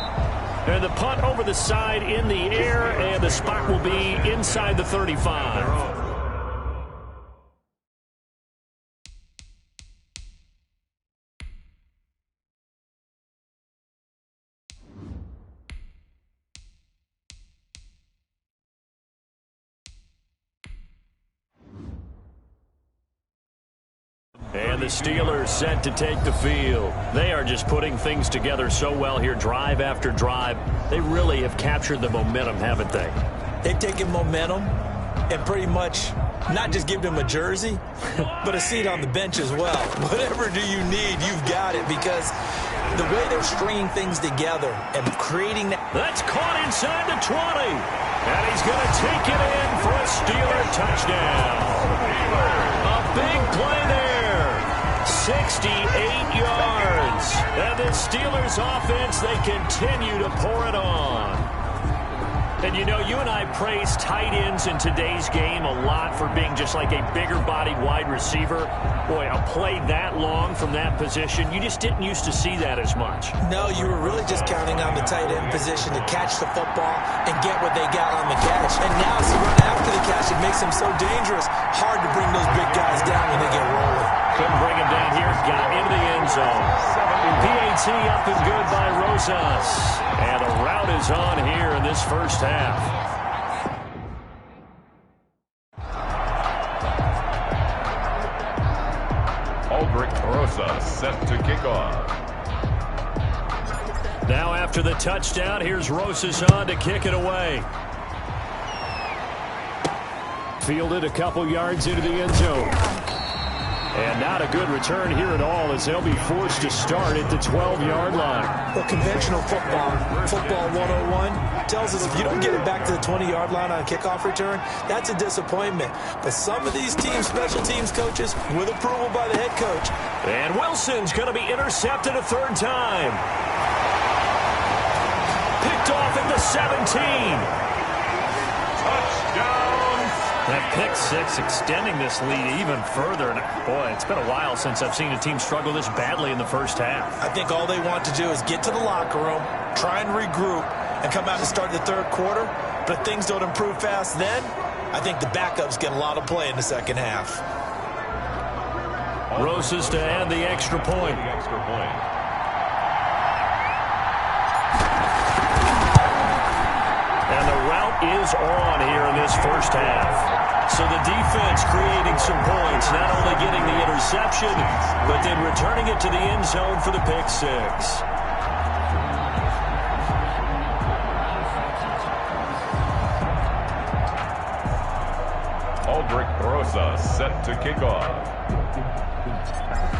And the punt over the side in the air, and the spot will be inside the 35. And the Steelers set to take the field. They are just putting things together so well here, drive after drive. They really have captured the momentum, haven't they? They've taken momentum and pretty much not just given him a jersey, but a seat on the bench as well. Whatever do you need, you've got it, because the way they're stringing things together and creating that. That's caught inside the 20. And he's going to take it in for a Steeler touchdown. A big play there. 68 yards. And the Steelers offense, they continue to pour it on. And, you know, you and I praise tight ends in today's game a lot for being just like a bigger-bodied wide receiver. Boy, a play that long from that position, you just didn't used to see that as much. No, you were really just counting on the tight end position to catch the football and get what they got on the catch. And now as they run after the catch, it makes them so dangerous. Hard to bring those big guys down when they get rolling. Couldn't bring him down here. Got into the end zone. PAT up and good by Rosas. And a route is on here in this first half. Aldrich Rosa set to kick off. Now after the touchdown, here's Rosas on to kick it away. Fielded a couple yards into the end zone. And not a good return here at all, as they'll be forced to start at the 12-yard line. Well, conventional football 101, tells us if you don't get it back to the 20-yard line on a kickoff return, that's a disappointment. But some of these teams, special teams coaches, with approval by the head coach. And Wilson's going to be intercepted a 3rd time. Picked off at the 17. Touchdown. That pick six extending this lead even further. And boy, it's been a while since I've seen a team struggle this badly in the first half. I think all they want to do is get to the locker room, try and regroup, and come out and start the 3rd quarter. But if things don't improve fast then, I think the backups get a lot of play in the second half. Rosas to add the extra point. And the route is on here in this first half. So the defense creating some points, not only getting the interception, but then returning it to the end zone for the pick six. Aldrich Rosa set to kick off.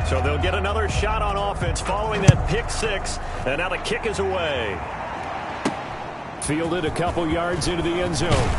So they'll get another shot on offense following that pick six, and now the kick is away. Fielded a couple yards into the end zone.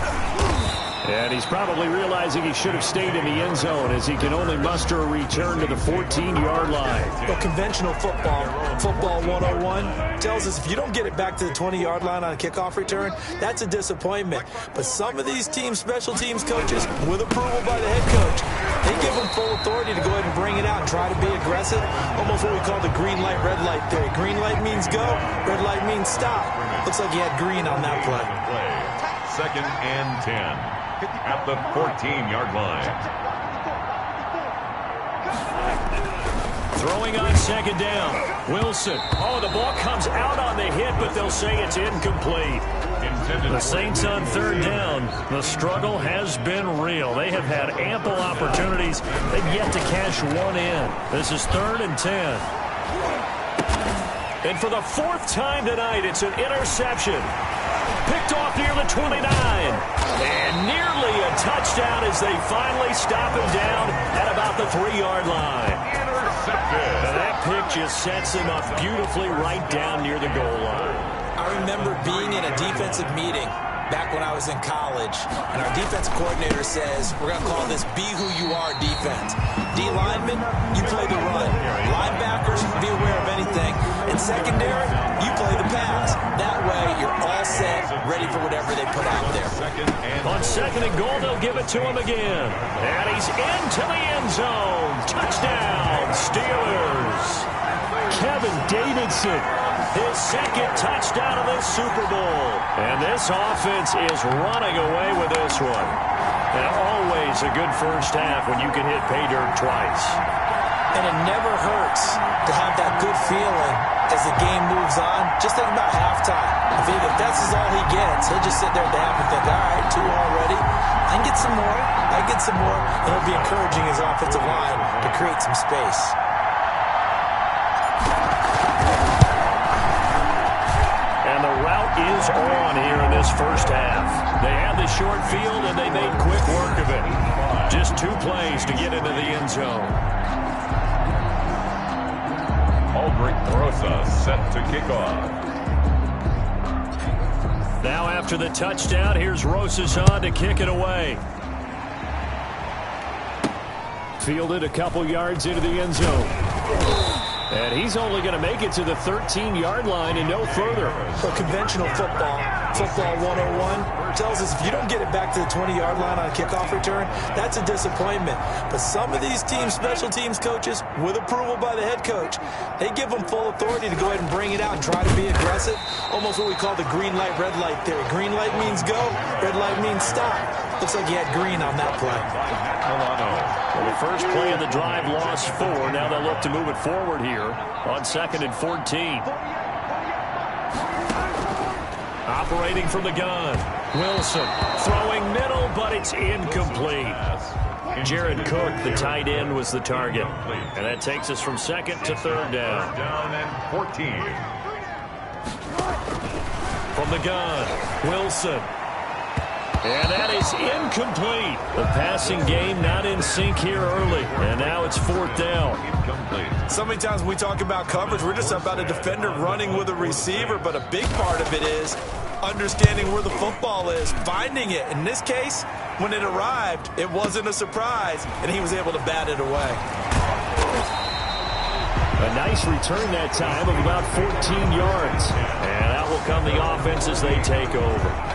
And he's probably realizing he should have stayed in the end zone as he can only muster a return to the 14-yard line. Well, conventional football 101, tells us if you don't get it back to the 20-yard line on a kickoff return, that's a disappointment. But some of these teams, special teams coaches, with approval by the head coach, they give them full authority to go ahead and bring it out and try to be aggressive. Almost what we call the green light, red light theory. Green light means go, red light means stop. Looks like he had green on that play. 2nd and 10. At the 14-yard line. Throwing on 2nd down. Wilson. Oh, the ball comes out on the hit, but they'll say it's incomplete. The Saints on 3rd down. The struggle has been real. They have had ample opportunities. They've yet to cash one in. This is 3rd and 10. And for the 4th time tonight, it's an interception. Picked off near the 29. And nearly a touchdown as they finally stop him down at about the 3-yard line. Intercepted. And that pick just sets him up beautifully right down near the goal line. I remember being in a defensive meeting back when I was in college, and our defensive coordinator says, we're going to call this Be Who You Are defense. D linemen, you play the run. Linebackers, be aware of anything. And secondary, you play the pass. That way, you're all set, ready for whatever they put out there. On 2nd and goal, they'll give it to him again. And he's into the end zone. Touchdown, Steelers. Kevin Davidson, his 2nd touchdown of the Super Bowl. And this offense is running away with this one. And always a good first half when you can hit pay dirt twice. And it never hurts to have that good feeling as the game moves on. Just think about halftime. If that's all he gets, he'll just sit there at the half and think, all right, 2 already. I can get some more. I can get some more. And he'll be encouraging his offensive line to create some space. And the route is on here in this first half. They had the short field, and they made quick work of it. Just 2 plays to get into the end zone. Rosa set to kick off. Now after the touchdown, here's Rosas on to kick it away. Fielded a couple yards into the end zone. And he's only going to make it to the 13-yard line and no further. So conventional football 101, tells us if you don't get it back to the 20-yard line on a kickoff return, that's a disappointment. But some of these teams, special teams coaches, with approval by the head coach, they give them full authority to go ahead and bring it out and try to be aggressive. Almost what we call the green light, red light theory. Green light means go, red light means stop. Looks like he had green on that play. Well, the first play of the drive lost 4. Now they'll look to move it forward here on 2nd and 14. Operating from the gun. Wilson throwing middle, but it's incomplete. Jared Cook, the tight end, was the target. And that takes us from 2nd to 3rd down. Down and 14. From the gun, Wilson. And that is incomplete. The passing game not in sync here early. And now it's 4th down. So many times when we talk about coverage, we're just about a defender running with a receiver, but a big part of it is understanding where the football is, finding it. In this case, when it arrived, it wasn't a surprise, and he was able to bat it away. A nice return that time of about 14 yards. And out will come the offense as they take over.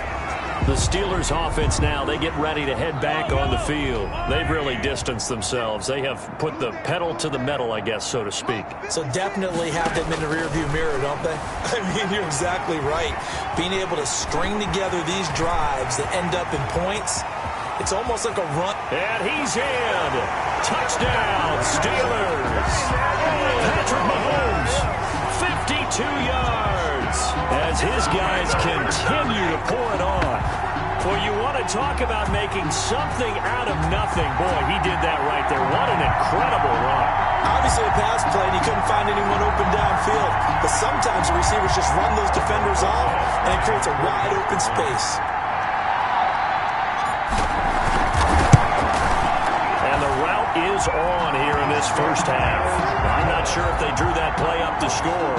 The Steelers offense now, they get ready to head back on the field. They've really distanced themselves. They have put the pedal to the metal, I guess, so to speak. So definitely have them in the rearview mirror, don't they? I mean, you're exactly right. Being able to string together these drives that end up in points, it's almost like a run. And he's in. Touchdown, Steelers. Patrick Mahomes, 52 yards, as his guys continue to pour it on. Well, you want to talk about making something out of nothing. Boy, he did that right there. What an incredible run. Obviously a pass play, and he couldn't find anyone open downfield. But sometimes the receivers just run those defenders off, and it creates a wide open space. is on here in this first half. I'm not sure if they drew that play up to score,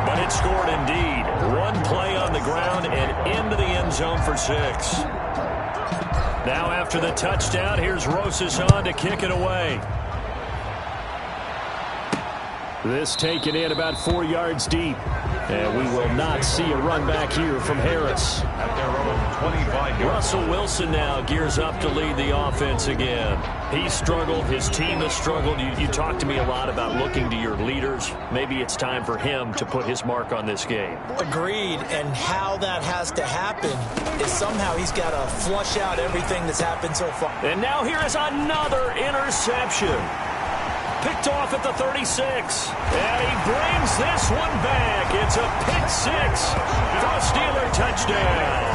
but it scored indeed. One play on the ground and into the end zone for 6. Now after the touchdown, here's Rosas on to kick it away. This taken in about 4 yards deep. And we will not see a run back here from Harris. At their own 25 yards. Russell Wilson now gears up to lead the offense again. He's struggled. His team has struggled. You talk to me a lot about looking to your leaders. Maybe it's time for him to put his mark on this game. Agreed. And how that has to happen is somehow he's got to flush out everything that's happened so far. And now here is another interception. Picked off at the 36. And he brings this one back. It's a pick 6 for a Steeler touchdown.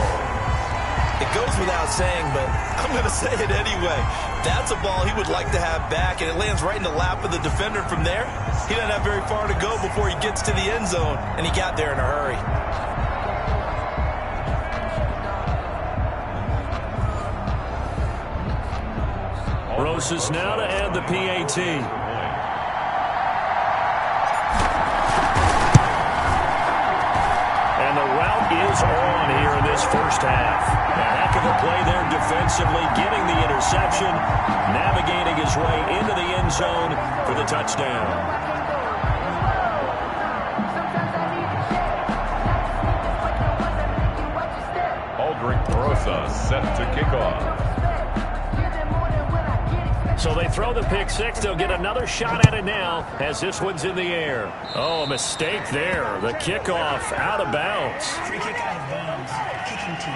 It goes without saying, but I'm going to say it anyway. That's a ball he would like to have back, and it lands right in the lap of the defender from there. He doesn't have very far to go before he gets to the end zone, and he got there in a hurry. Rosas now to add the PAT. Is on here in this first half. A heck of a play there defensively, getting the interception, navigating his way into the end zone for the touchdown. Aldrich Rosa set to kick off. So they throw the pick 6. They'll get another shot at it now as this one's in the air. Oh, a mistake there. The kickoff out of bounds. Free kick out of bounds. Kicking team.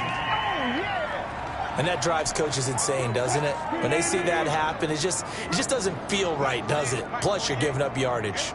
And that drives coaches insane, doesn't it? When they see that happen, it just doesn't feel right, does it? Plus, you're giving up yardage.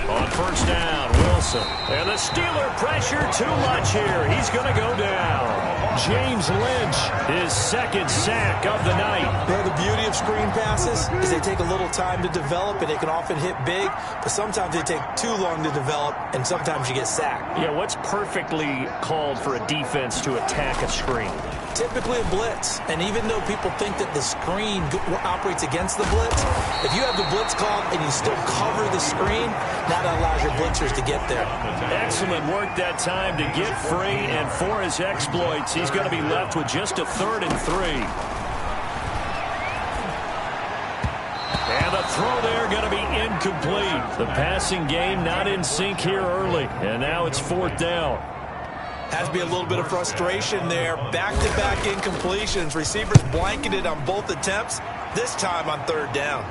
On first down, Wilson. And the Steeler pressure too much here. He's going to go down. James Lynch, his second sack of the night. You know, the beauty of screen passes is they take a little time to develop, and they can often hit big, but sometimes they take too long to develop, and sometimes you get sacked. Yeah, what's perfectly called for a defense to attack a screen? Typically a blitz, and even though people think that the screen operates against the blitz, if you have the blitz called and you still cover the screen, that allows your blitzers to get there. Excellent work that time to get free, and for his exploits, he's going to be left with just a 3rd and 3. And the throw there going to be incomplete. The passing game not in sync here early, and now it's 4th down. Has to be a little bit of frustration there. Back-to-back incompletions. Receivers blanketed on both attempts, this time on 3rd down.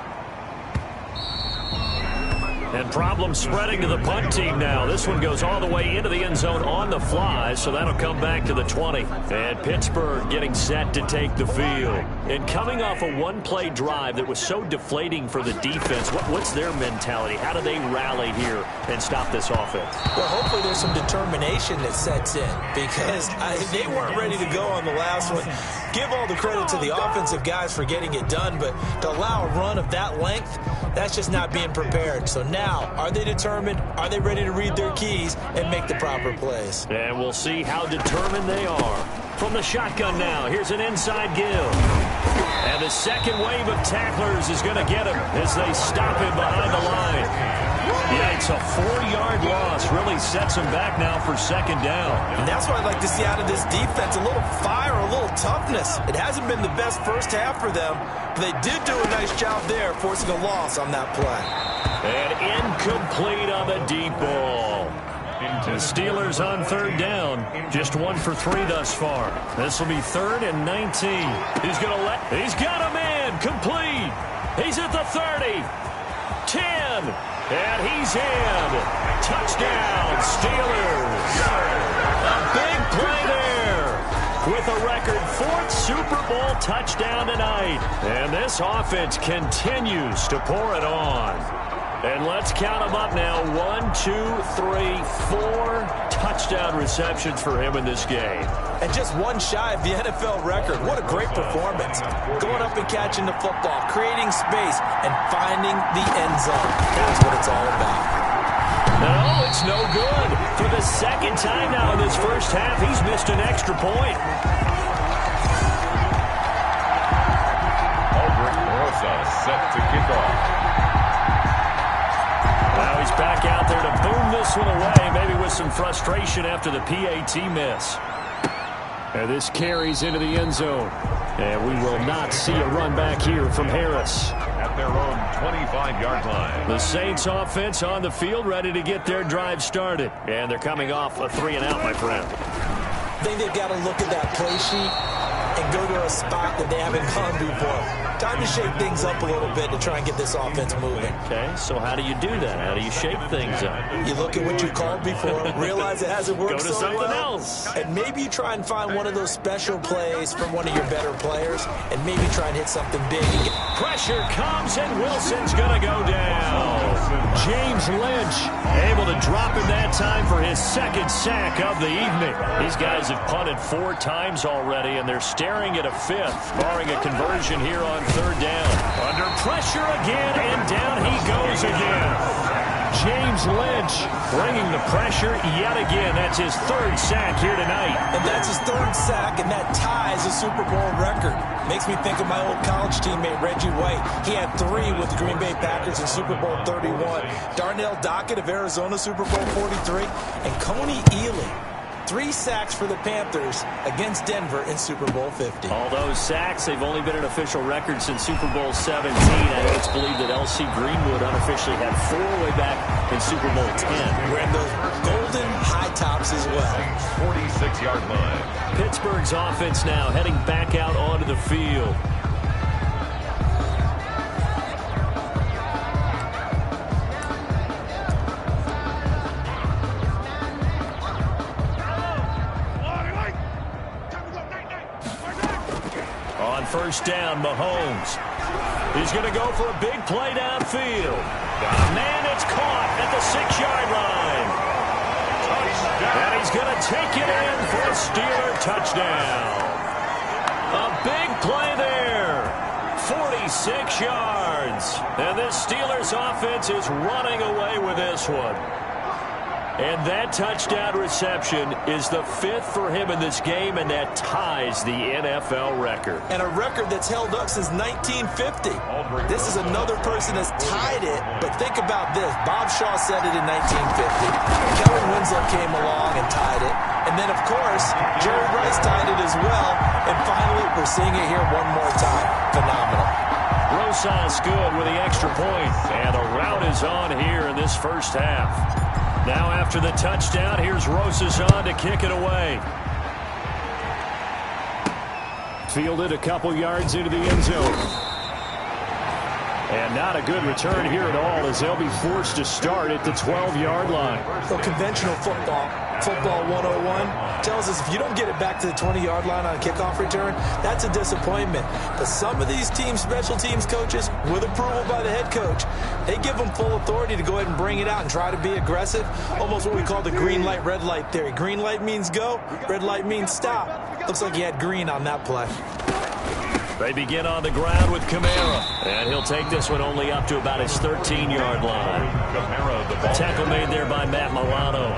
And problems spreading to the punt team now. This one goes all the way into the end zone on the fly, so that'll come back to the 20. And Pittsburgh getting set to take the field. And coming off a one-play drive that was so deflating for the defense, what's their mentality? How do they rally here and stop this offense? Well, hopefully there's some determination that sets in, because they weren't ready to go on the last one. Give all the credit to the offensive guys for getting it done, but to allow a run of that length, that's just not being prepared. So now, are they determined? Are they ready to read their keys and make the proper plays? And we'll see how determined they are. From the shotgun now, here's an inside give. And the second wave of tacklers is going to get him as they stop him behind the line. Yeah, it's a 4-yard loss. Really sets him back now for 2nd down. And that's what I'd like to see out of this defense. A little fire, a little toughness. It hasn't been the best first half for them, but they did do a nice job there, forcing a loss on that play. And incomplete on the deep ball. The Steelers on 3rd down. Just 1 for 3 thus far. This will be 3rd and 19. He's got a man complete. He's at the 30. 10. And he's in. Touchdown, Steelers. A big play there with a record 4th Super Bowl touchdown tonight. And this offense continues to pour it on. And let's count them up now. 1, 2, 3, 4 touchdown receptions for him in this game. And just one shy of the NFL record. What a great performance. Going up and catching the football, creating space, and finding the end zone. That's what it's all about. No, it's no good. For the 2nd time now in this first half, he's missed an extra point. Aldrich set to kick off. Now he's back out there to boom this one away, maybe with some frustration after the PAT miss. And this carries into the end zone. And we will not see a run back here from Harris. At their own 25-yard line. The Saints offense on the field, ready to get their drive started. And they're coming off a 3-and-out, my friend. I think they've got to look at that play sheet and go to a spot that they haven't gone before. Time to shake things up a little bit to try and get this offense moving. Okay, so how do you do that? How do you shake things up? You look at what you called before, realize it hasn't worked Go to so something well, else. and maybe you try and find one of those special plays from one of your better players, and maybe try and hit something big. Pressure comes, and Wilson's going to go down. James Lynch able to drop him that time for his second sack of the evening. These guys have punted 4 times already, and they're staring at a 5th, barring a conversion here on 3rd down. Under pressure again, and down he goes again. James Lynch bringing the pressure yet again. That's his 3rd sack here tonight. And that's his 3rd sack, and that ties a Super Bowl record. Makes me think of my old college teammate, Reggie White. He had 3 with the Green Bay Packers in Super Bowl 31. Darnell Dockett of Arizona, Super Bowl 43. And Coney Ealy, 3 sacks for the Panthers against Denver in Super Bowl 50. All those sacks, they've only been an official record since Super Bowl 17. I think it's believed that L.C. Greenwood unofficially had 4 way back in Super Bowl 10. Wearing those golden high tops as well. 46-yard line. Pittsburgh's offense now heading back out onto the field. On 1st down, Mahomes. He's going to go for a big play downfield. Man, it's caught at the 6-yard line. And he's going to take it in for a Steeler touchdown. A big play there. 46 yards. And this Steelers offense is running away with this one. And that touchdown reception is the 5th for him in this game, and that ties the NFL record. And a record that's held up since 1950. This is another person that's tied it, but think about this. Bob Shaw said it in 1950. Kellen Winslow came along and tied it. And then, of course, Jerry Rice tied it as well. And finally, we're seeing it here one more time. Phenomenal. Rosas good with the extra point, and the route is on here in this first half. Now after the touchdown, here's Rosas on to kick it away. Fielded a couple yards into the end zone. And not a good return here at all, as they'll be forced to start at the 12-yard line. So conventional football 101, tells us if you don't get it back to the 20-yard line on a kickoff return, that's a disappointment. But some of these teams, special teams coaches, with approval by the head coach, they give them full authority to go ahead and bring it out and try to be aggressive. Almost what we call the green light, red light theory. Green light means go, red light means stop. Looks like he had green on that play. They begin on the ground with Kamara, and he'll take this one only up to about his 13-yard line. Tackle made there by Matt Milano.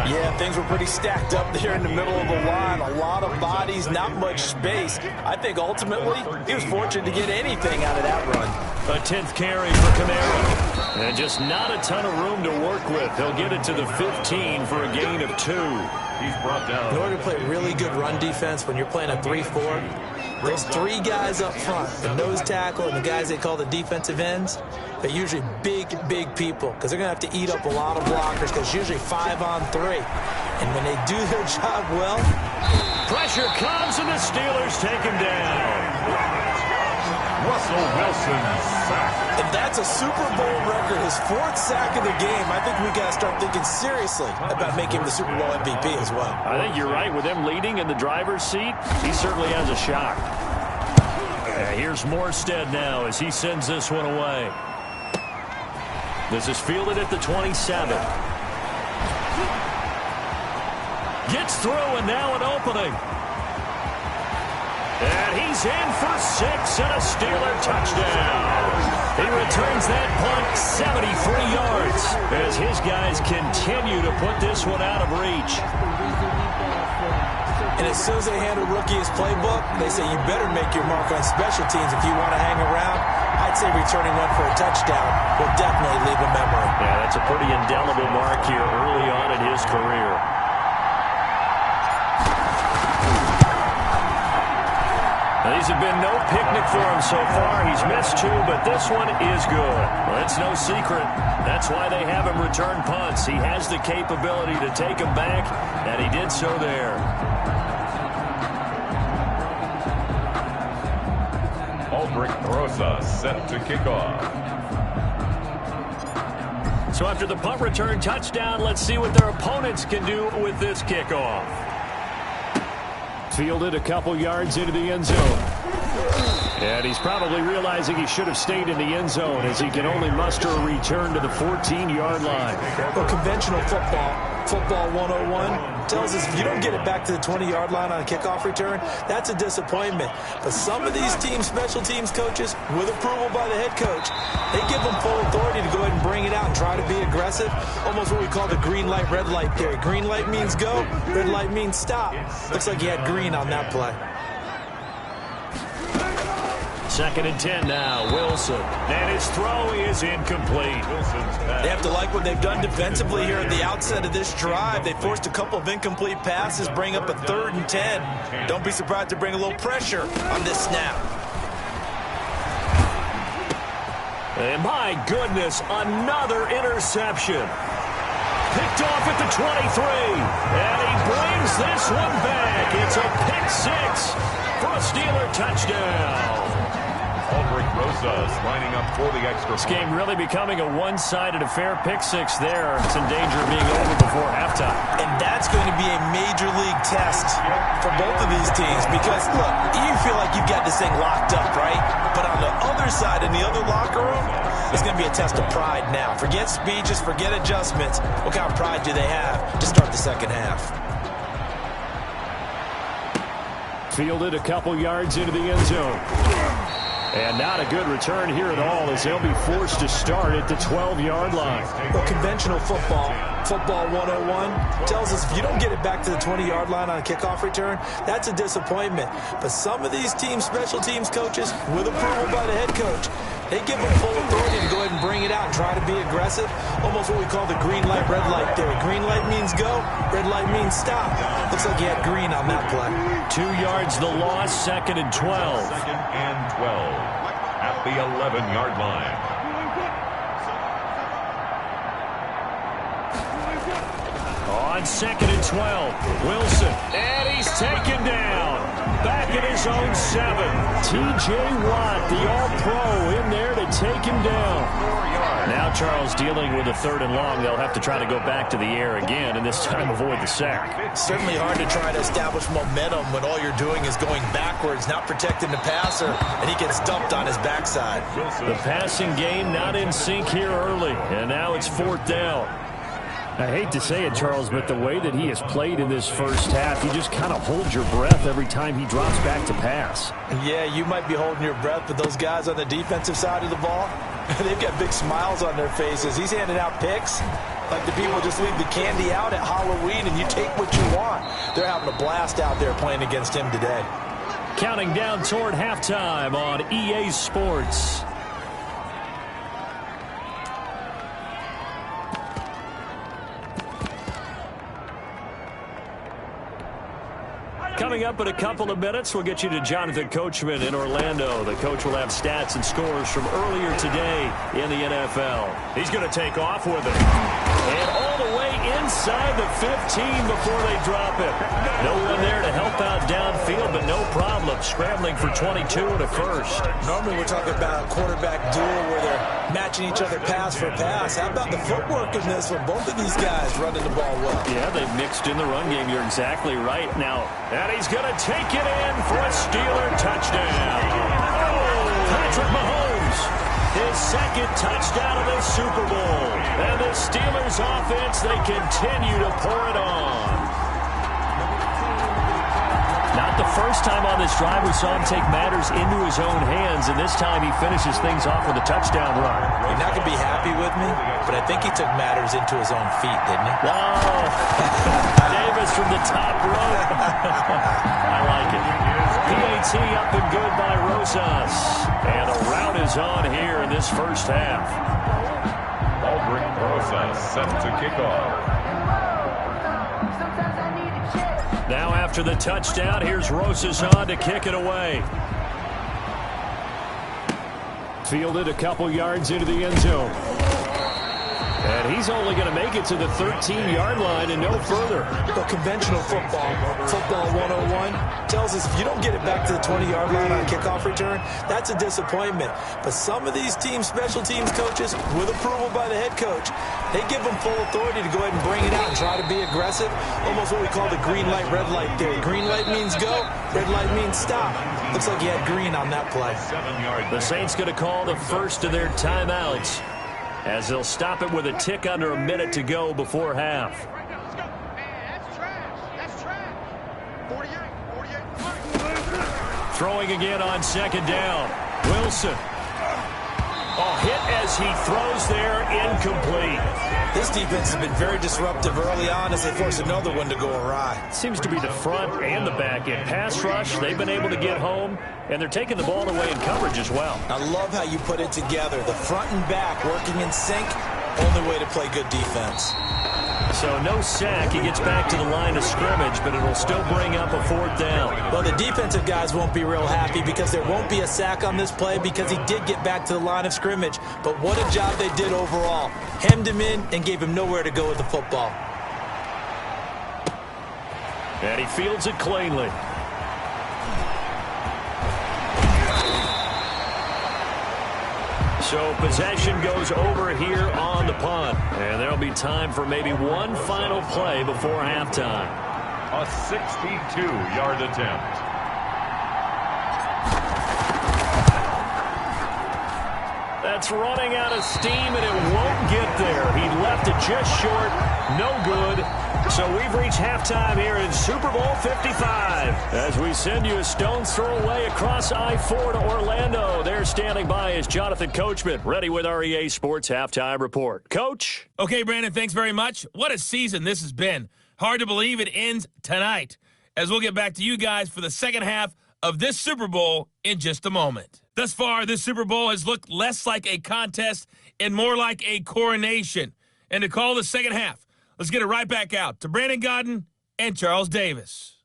Yeah, things were pretty stacked up there in the middle of the line. A lot of bodies, not much space. I think ultimately he was fortunate to get anything out of that run. A 10th carry for Kamara. And just not a ton of room to work with. He'll get it to the 15 for a gain of 2. He's brought down. In order to play really good run defense when you're playing a 3-4, those 3 guys up front, the nose tackle and the guys they call the defensive ends, they're usually big people because they're going to have to eat up a lot of blockers because it's usually 5 on 3. And when they do their job well, pressure comes and the Steelers take him down. Russell Wilson sack. And that's a Super Bowl record, his 4th sack of the game. I think we got to start thinking seriously about making him the Super Bowl MVP as well. I think you're right. With him leading in the driver's seat, he certainly has a shot. Here's Morstead now as he sends this one away. This is fielded at the 27. Gets through, and now an opening. And he's in for 6 and a Steeler touchdown. He returns that punt 73 yards as his guys continue to put this one out of reach. And as soon as they hand a rookie his playbook, they say you better make your mark on special teams if you want to hang around. I I'd say returning one for a touchdown will definitely leave a memory. Yeah, that's a pretty indelible mark here early on in his career. Now, these have been no picnic for him so far. He's missed 2, but this one is good. Well, it's no secret. That's why they have him return punts. He has the capability to take them back, and he did so there. Rosa set to kick off. So after the punt return touchdown, let's see what their opponents can do with this kickoff. Fielded a couple yards into the end zone. And he's probably realizing he should have stayed in the end zone as he can only muster a return to the 14-yard line. Well, conventional football 101 tells us if you don't get it back to the 20-yard line on a kickoff return, that's a disappointment. But some of these special teams coaches, with approval by the head coach, they give them full authority to go ahead and bring it out and try to be aggressive. Almost what we call the green light, red light theory. Green light means go, red light means stop. Looks like he had green on that play. 2nd and 10 now. Wilson. And his throw is incomplete. They have to like what they've done defensively here at the outset of this drive. They forced a couple of incomplete passes, bring up a 3rd and 10. Don't be surprised to bring a little pressure on this snap. And my goodness, another interception. Picked off at the 23. And he brings this one back. It's a pick 6 for a Steeler touchdown. Rosas lining up for the extra This game really becoming a one-sided affair. Pick 6 there. It's in danger of being over before halftime. And that's going to be a major league test for both of these teams because, look, you feel like you've got this thing locked up, right? But on the other side, in the other locker room, it's going to be a test of pride now. Forget speeches, forget adjustments. What kind of pride do they have to start the second half? Fielded a couple yards into the end zone. And not a good return here at all as they'll be forced to start at the 12-yard line. Well, conventional football 101 tells us if you don't get it back to the 20-yard line on a kickoff return, that's a disappointment. But some of these special teams coaches, with approval by the head coach, they give them full authority to go ahead and bring it out and try to be aggressive. Almost what we call the green light, red light theory. Green light means go, red light means stop. Looks like he had green on that play. 2 yards the loss, 2nd and 12. 2nd and 12 at the 11-yard line. On 2nd and 12, Wilson, and he's taken down. Back at his own 7. T.J. Watt, the All-Pro, in there to take him down. Now Charles dealing with a 3rd and long. They'll have to try to go back to the air again, and this time avoid the sack. Certainly hard to try to establish momentum when all you're doing is going backwards, not protecting the passer, and he gets dumped on his backside. The passing game not in sync here early, and now it's 4th down. I hate to say it, Charles, but the way that he has played in this first half, you just kind of hold your breath every time he drops back to pass. Yeah, you might be holding your breath, but those guys on the defensive side of the ball, they've got big smiles on their faces. He's handing out picks like the people just leave the candy out at Halloween and you take what you want. They're having a blast out there playing against him today. Counting down toward halftime on EA Sports. Coming up in a couple of minutes, we'll get you to Jonathan Coachman in Orlando. The coach will have stats and scores from earlier today in the NFL. He's going to take off with it. And all the way inside the 15 before they drop it. No one there to help out downfield, but no problem. Scrambling for 22 and a first. Normally we're talking about a quarterback duel where they're matching each other pass for pass. How about the footwork in this one? Both of these guys running the ball well. Yeah, they've mixed in the run game. You're exactly right. Now, and he's going to take it in for a Steeler touchdown. Patrick Mahomes, his 2nd touchdown of the Super Bowl. And the Steelers offense, they continue to pour it on. Not the first time on this drive we saw him take matters into his own hands, and this time he finishes things off with a touchdown run. You're not going to be happy with me, but I think he took matters into his own feet, didn't he? Oh, Davis from the top rope. I like it. PAT up and good by Rosas. And a route is is on here in this first half. Aldrich Rosa set to kick off. Now after the touchdown, here's Rosas on to kick it away. Fielded a couple yards into the end zone. And he's only going to make it to the 13-yard line and no further. But conventional football 101, tells us if you don't get it back to the 20-yard line on a kickoff return, that's a disappointment. But some of these special teams coaches, with approval by the head coach, they give them full authority to go ahead and bring it out and try to be aggressive. Almost what we call the green light, red light theory. Green light means go, red light means stop. Looks like he had green on that play. The Saints going to call the first of their timeouts, as they'll stop it with a tick under a minute to go before half. Throwing again on second down. Wilson. A hit as he throws there, incomplete. This defense has been very disruptive early on as they force another one to go awry. Seems to be the front and the back end. Pass rush, they've been able to get home, and they're taking the ball away in coverage as well. I love how you put it together. The front and back working in sync, only way to play good defense. So no sack. He gets back to the line of scrimmage, but it'll still bring up a fourth down. Well, the defensive guys won't be real happy because there won't be a sack on this play because he did get back to the line of scrimmage. But what a job they did overall. Hemmed him in and gave him nowhere to go with the football. And he fields it cleanly. So possession goes over here on the punt. And there'll be time for maybe one final play before halftime. A 62-yard attempt. That's running out of steam, and it won't get there. He left it just short. No good. So we've reached halftime here in Super Bowl 55. As we send you a stone's throw away across I-4 to Orlando. There standing by is Jonathan Coachman, ready with our EA Sports Halftime Report. Coach? Okay, Brandon, thanks very much. What a season this has been. Hard to believe it ends tonight, as we'll get back to you guys for the second half of this Super Bowl in just a moment. Thus far, this Super Bowl has looked less like a contest and more like a coronation. And to call the second half, let's get it right back out to Brandon Godden and Charles Davis.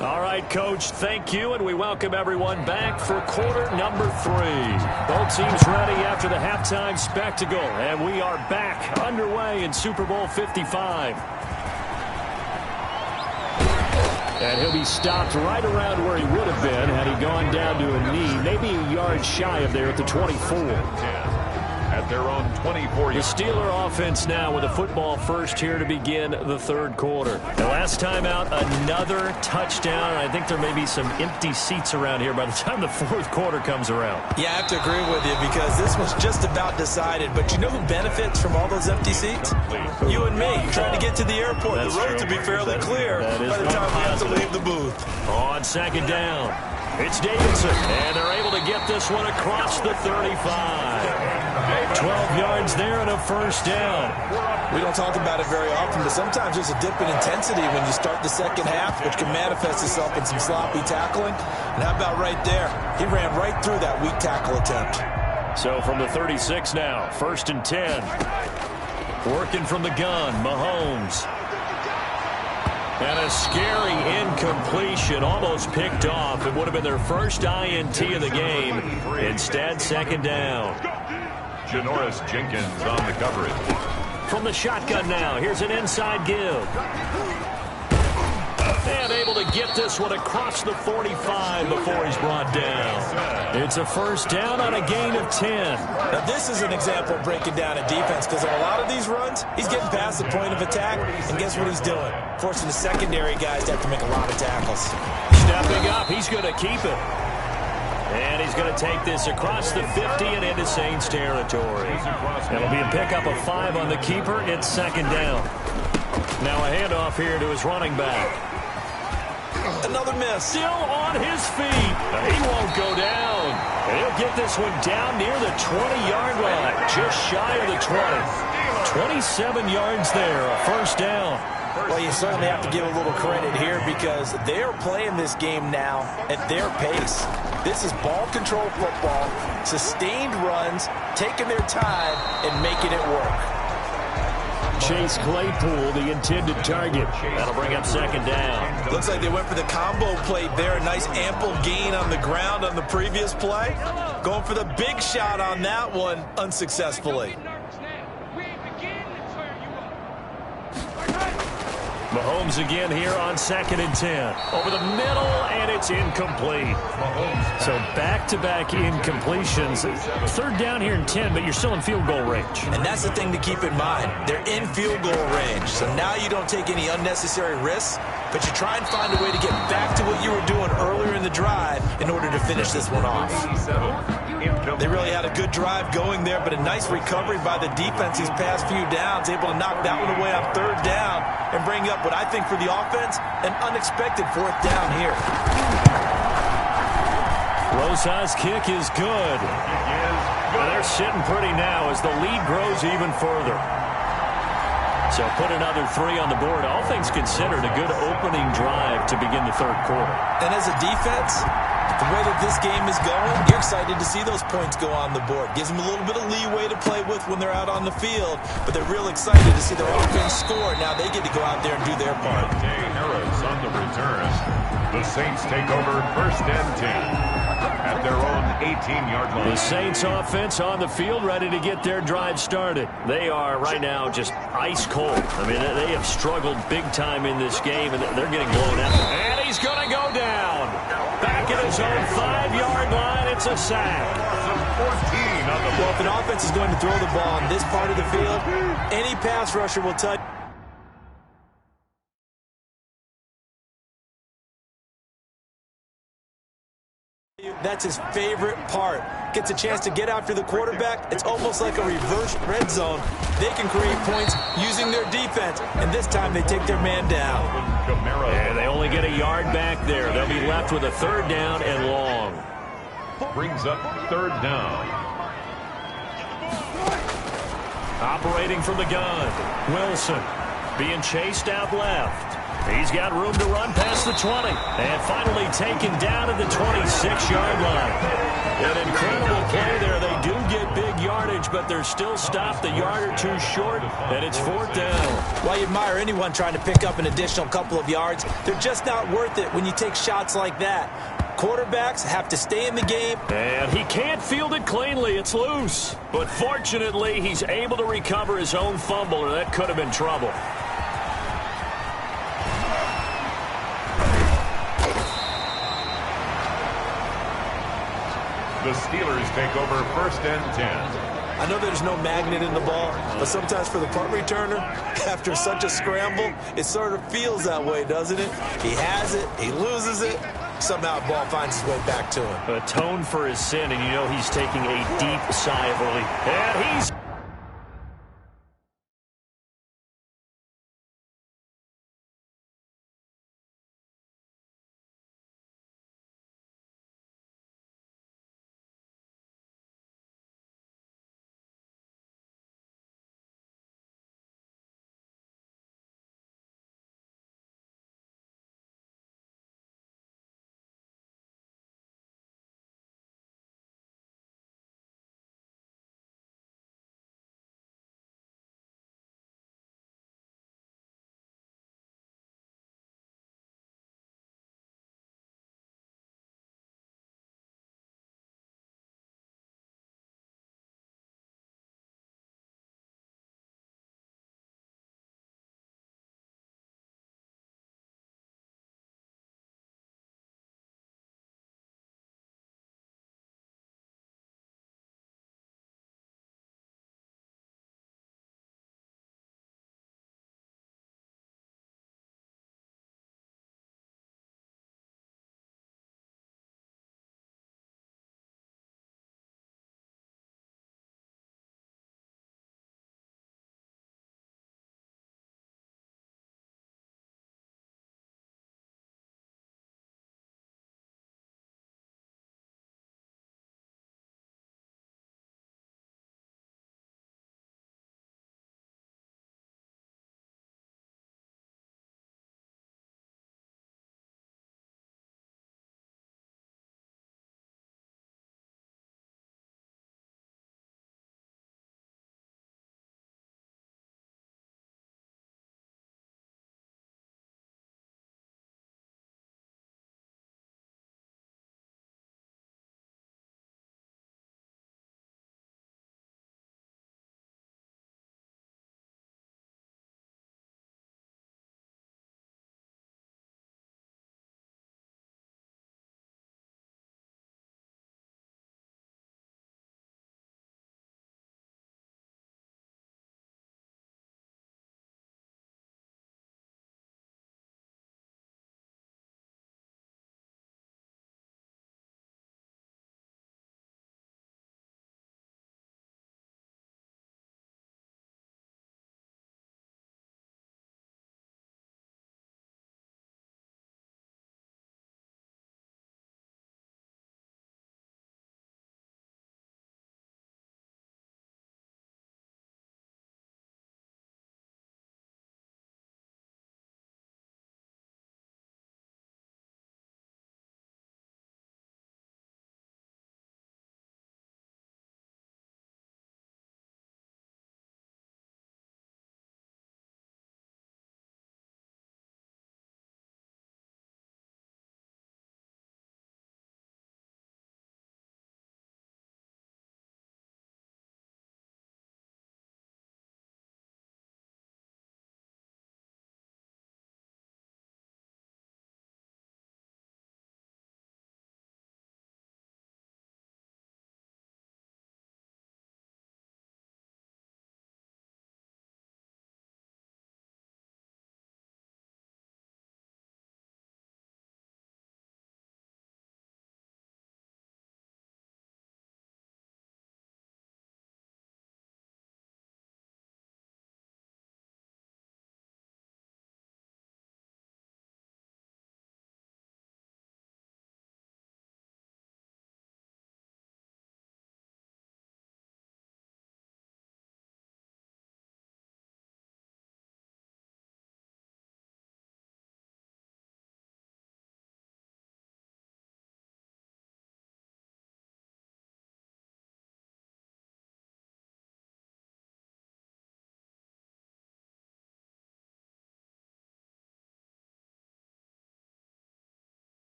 All right, Coach, thank you, and we welcome everyone back for quarter number 3. Both teams ready after the halftime spectacle, and we are back underway in Super Bowl 55. And he'll be stopped right around where he would have been had he gone down to a knee, maybe a yard shy of there at the 24. At their own 24. The Steeler offense now with a football first here to begin the third quarter. The last time out, another touchdown. I think there may be some empty seats around here by the time the fourth quarter comes around. Yeah, I have to agree with you because this was just about decided. But you know who benefits from all those empty seats? You and me, trying to get to the airport. That's the roads true. will be fairly clear by the time we have to leave the booth. On second down, it's Davidson, and they're able to get this one across the 35. 12 yards there and a first down. We don't talk about it very often, but sometimes there's a dip in intensity when you start the second half, which can manifest itself in some sloppy tackling. And how about right there? He ran right through that weak tackle attempt. So from the 36 now, first and 10. Working from the gun, Mahomes. And a scary incompletion, almost picked off. It would have been their first INT of the game. Instead, second down. Janoris Jenkins on the coverage. From the shotgun now, here's an inside give. And able to get this one across the 45 before he's brought down. It's a first down on a gain of 10. Now, this is an example of breaking down a defense because on a lot of these runs, he's getting past the point of attack, and guess what he's doing? Forcing the secondary guys to have to make a lot of tackles. Stepping up, he's going to keep it. And he's going to take this across the 50 and into Saints territory. It'll be a pickup of 5 on the keeper. It's second down. Now a handoff here to his running back. Another miss. Still on his feet. He won't go down. And he'll get this one down near the 20-yard line, just shy of the 20. 27 yards there, a first down. Well, you certainly have to give a little credit here because they're playing this game now at their pace. This is ball control football, sustained runs, taking their time, and making it work. Chase Claypool, the intended target. That'll bring up second down. Looks like they went for the combo plate there. A nice ample gain on the ground on the previous play. Going for the big shot on that one unsuccessfully. Mahomes again here on 2nd and 10. Over the middle, and it's incomplete. So back-to-back incompletions. Third down here in 10, but you're still in field goal range. And that's the thing to keep in mind. They're in field goal range. So now you don't take any unnecessary risks, but you try and find a way to get back to what you were doing earlier in the drive in order to finish this one off. They really had a good drive going there, but a nice recovery by the defense these past few downs, able to knock that one away on third down and bring up what I think for the offense, an unexpected fourth down here. Rosa's kick is good. And they're sitting pretty now as the lead grows even further. So put another 3 on the board. All things considered, a good opening drive to begin the third quarter. And as a defense, the way that this game is going, you're excited to see those points go on the board. Gives them a little bit of leeway to play with when they're out on the field, but they're real excited to see their offense score. Now they get to go out there and do their part. Harris on the return. The Saints take over 1st and 10 at their own 18-yard line. The Saints offense on the field, ready to get their drive started. They are right now just ice cold. I mean, they have struggled big time in this game, and they're getting blown out. And he's going to go down. Back at his own 5-yard line, it's a sack. Well, if an offense is going to throw the ball on this part of the field, any pass rusher will tell you. That's his favorite part. Gets a chance to get after the quarterback. It's almost like a reverse red zone. They can create points using their defense, and this time they take their man down. And they only get a yard back there. They'll be left with a third down and long. Brings up third down. Operating from the gun, Wilson being chased out left. He's got room to run past the 20. And finally taken down at the 26-yard line. An incredible play there. They do get big yardage, but they're still stopped a yard or two short, and it's fourth down. While you admire anyone trying to pick up an additional couple of yards, they're just not worth it when you take shots like that. Quarterbacks have to stay in the game. And he can't field it cleanly. It's loose. But fortunately, he's able to recover his own fumble, or that could have been trouble. The Steelers take over 1st and 10. I know there's no magnet in the ball, but sometimes for the punt returner, after such a scramble, it sort of feels that way, doesn't it? He has it, he loses it, somehow the ball finds its way back to him. Atone for his sin, and you know he's taking a deep sigh of relief. And he's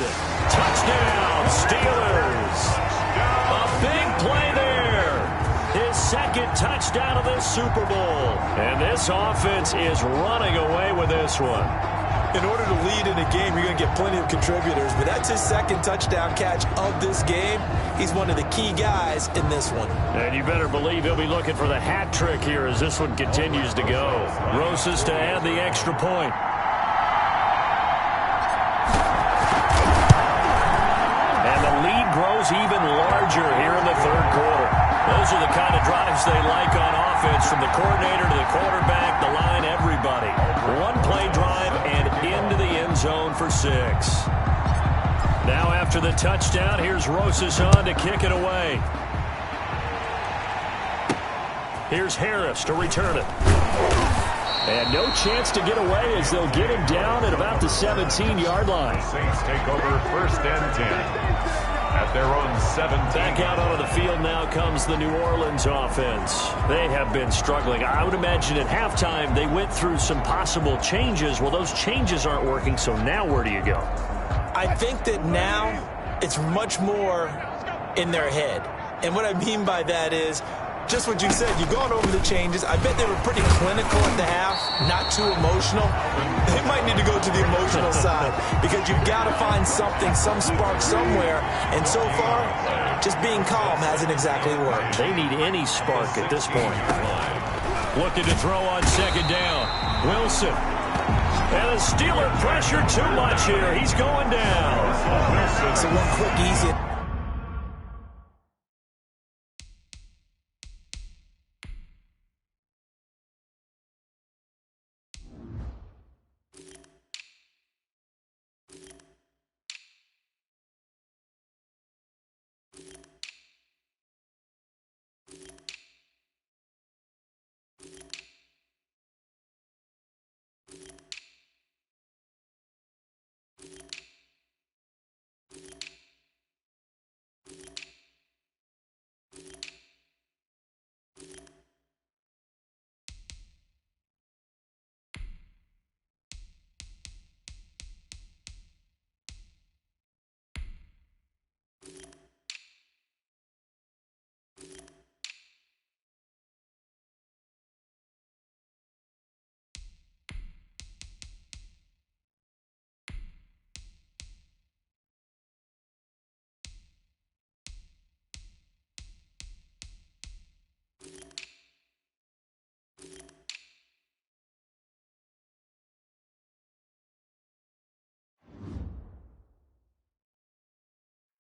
Touchdown, Steelers. A big play there. His second touchdown of this Super Bowl. And this offense is running away with this one. In order to lead in a game, you're going to get plenty of contributors, but that's his second touchdown catch of this game. He's one of the key guys in this one. And you better believe he'll be looking for the hat trick here as this one continues to go. Rosas to add the extra point. And the lead grows even larger here in the third quarter. Those are the kind of drives they like on offense, from the coordinator to the quarterback, the line, everybody. One play drive and into the end zone for 6. Now after the touchdown, here's Rosas on to kick it away. Here's Harris to return it. And no chance to get away as they'll get him down at about the 17-yard line. Saints take over first and 10. At their own 17. Back out onto the field now comes the New Orleans offense. They have been struggling. I would imagine at halftime they went through some possible changes. Well, those changes aren't working, so now where do you go? I think that now it's much more in their head. And what I mean by that is just what you said. You've gone over the changes. I bet they were pretty clinical at the half, not too emotional. They might need to go to the emotional side because you've got to find something, some spark somewhere. And so far, just being calm hasn't exactly worked. They need any spark at this point. Looking to throw on second down. Wilson. And the Steeler pressure too much here. He's going down. So one quick, easy.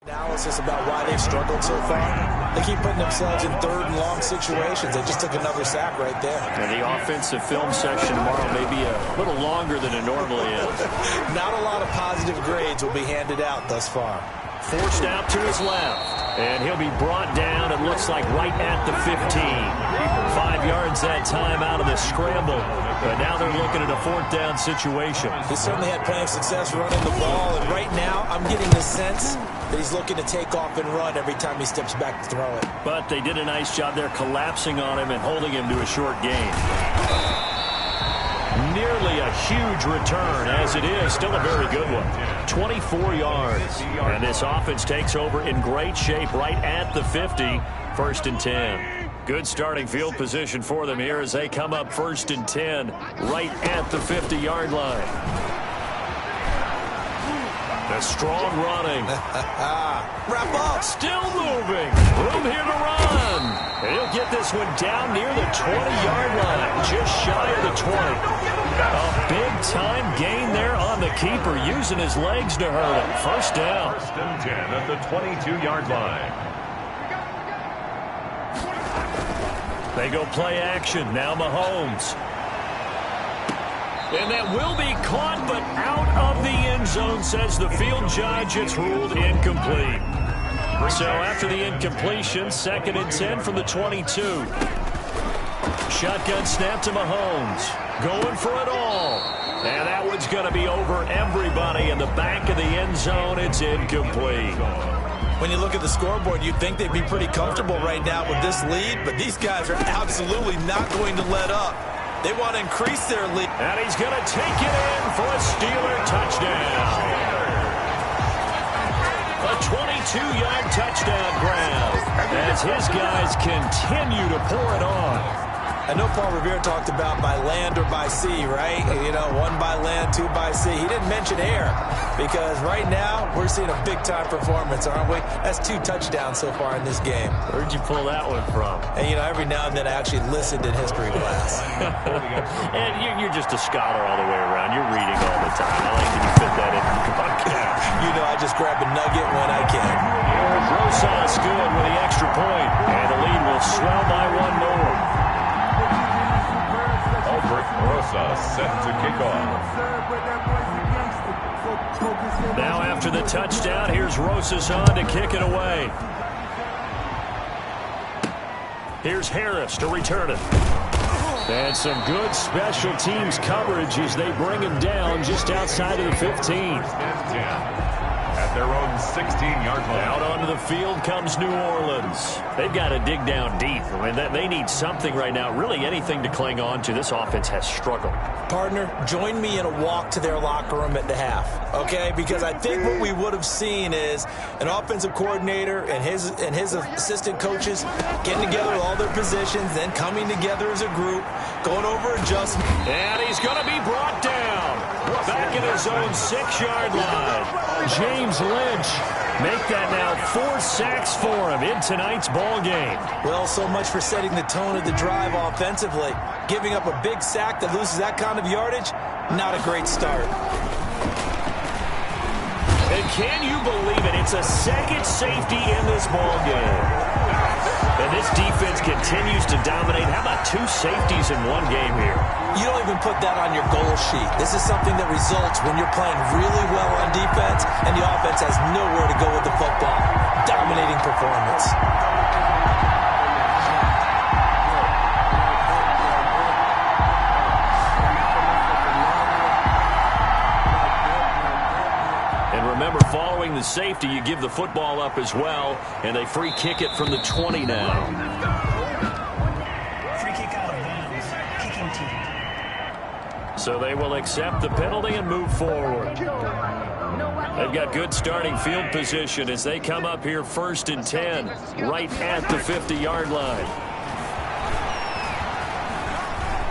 Analysis about why they've struggled so far. They keep putting themselves in third and long situations. They just took another sack right there. And the offensive film section tomorrow may be a little longer than it normally is. Not a lot of positive grades will be handed out thus far. Forced out to his left. And he'll be brought down, it looks like, right at the 15. 5 yards that time out of the scramble. But now they're looking at a fourth down situation. He certainly had plenty of success running the ball. And right now, I'm getting the sense that he's looking to take off and run every time he steps back to throw it. But they did a nice job there collapsing on him and holding him to a short gain. Nearly a huge return, as it is. Still a very good one. 24 yards. And this offense takes over in great shape right at the 50. First and 10. Good starting field position for them here as they come up first and 10 right at the 50-yard line. The strong running. Wrap up. Still moving. Room here to run. And he'll get this one down near the 20-yard line, just shy of the 20. A big-time gain there on the keeper, using his legs to hurt him. First down. First and 10 at the 22-yard line. They go play action. Now Mahomes. And that will be caught, but out of the end zone, says the field judge. It's ruled incomplete. So after the incompletion, second and 10 from the 22. Shotgun snap to Mahomes. Going for it all. And that one's going to be over everybody in the back of the end zone. It's incomplete. When you look at the scoreboard, you'd think they'd be pretty comfortable right now with this lead, but these guys are absolutely not going to let up. They want to increase their lead. And he's going to take it in for a Steeler touchdown. 2-yard touchdown grab as his guys continue to pour it on. I know Paul Revere talked about by land or by sea, right? You know, 1 by land, 2 by sea. He didn't mention air because right now we're seeing a big-time performance, aren't we? That's 2 touchdowns so far in this game. Where'd you pull that one from? And, you know, every now and then I actually listened in history class. And you're just a scholar all the way around. You're reading all the time. I like that you fit that in the podcast. You know, I just grab a nugget when I can. Rosas good with the extra point, and the lead will swell by 1 more. Rosas set to kick off. Now after the touchdown, here's Rosas on to kick it away. Here's Harris to return it. And some good special teams coverage as they bring him down just outside of the 15. At their own 16-yard line. Out onto the field comes New Orleans. They've got to dig down deep. I mean, they need something right now, really anything to cling on to. This offense has struggled. Partner, join me in a walk to their locker room at the half, okay? Because I think what we would have seen is an offensive coordinator and his assistant coaches getting together with all their positions, then coming together as a group, going over adjustments. And he's going to be brought down back in his own 6-yard line. James Lynch make that now 4 sacks for him in tonight's ball game. Well, so much for setting the tone of the drive offensively. Giving up a big sack that loses that kind of yardage, not a great start. And can you believe it? It's a second safety in this ball game. And this defense continues to dominate. How about 2 safeties in one game here? You don't even put that on your goal sheet. This is something that results when you're playing really well on defense and the offense has nowhere to go with the football. Dominating performance. And remember, following the safety, you give the football up as well, and they free kick it from the 20 now. Free kick out of bounds. Kicking team. So they will accept the penalty and move forward. They've got good starting field position as they come up here 1st and 10, right at the 50-yard line.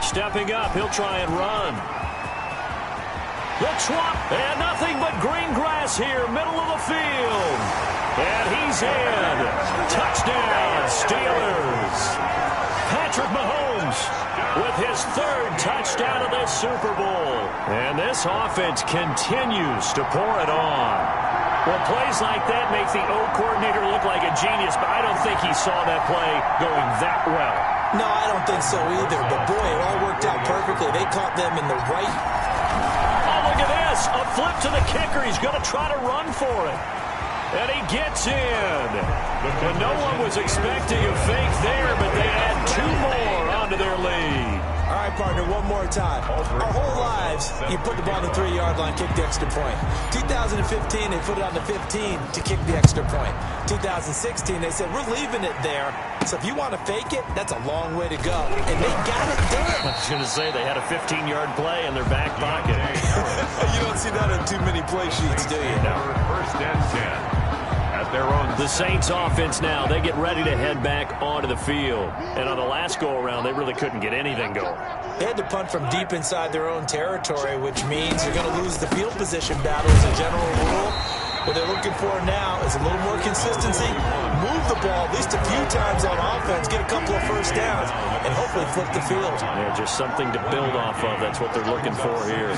Stepping up, he'll try and run. The swap, and nothing but green grass here, middle of the field. And he's in. Touchdown, Steelers. Patrick Mahomes with his 3rd touchdown of this Super Bowl. And this offense continues to pour it on. Well, plays like that make the O coordinator look like a genius, but I don't think he saw that play going that well. No, I don't think so either. But, boy, it all worked out perfectly. They caught them in the right. Look at this. A flip to the kicker. He's going to try to run for it. And he gets in. And no one was expecting a fake there, but they add 2 more onto their lead. All right, partner, one more time. Our whole lives, you put the ball on the 3-yard line, kick the extra point. 2015, they put it on the 15 to kick the extra point. 2016, they said, we're leaving it there. So if you want to fake it, that's a long way to go. And they got it done. I was going to say they had a 15-yard play in their back pocket. You don't see that on too many play sheets, do you? No. 1st and 10. Their own. The Saints offense now, they get ready to head back onto the field. And on the last go-around, they really couldn't get anything going. They had to punt from deep inside their own territory, which means you're going to lose the field position battle as a general rule. What they're looking for now is a little more consistency, move the ball at least a few times on offense, get a couple of 1st downs, and hopefully flip the field. Yeah, just something to build off of. That's what they're looking for here.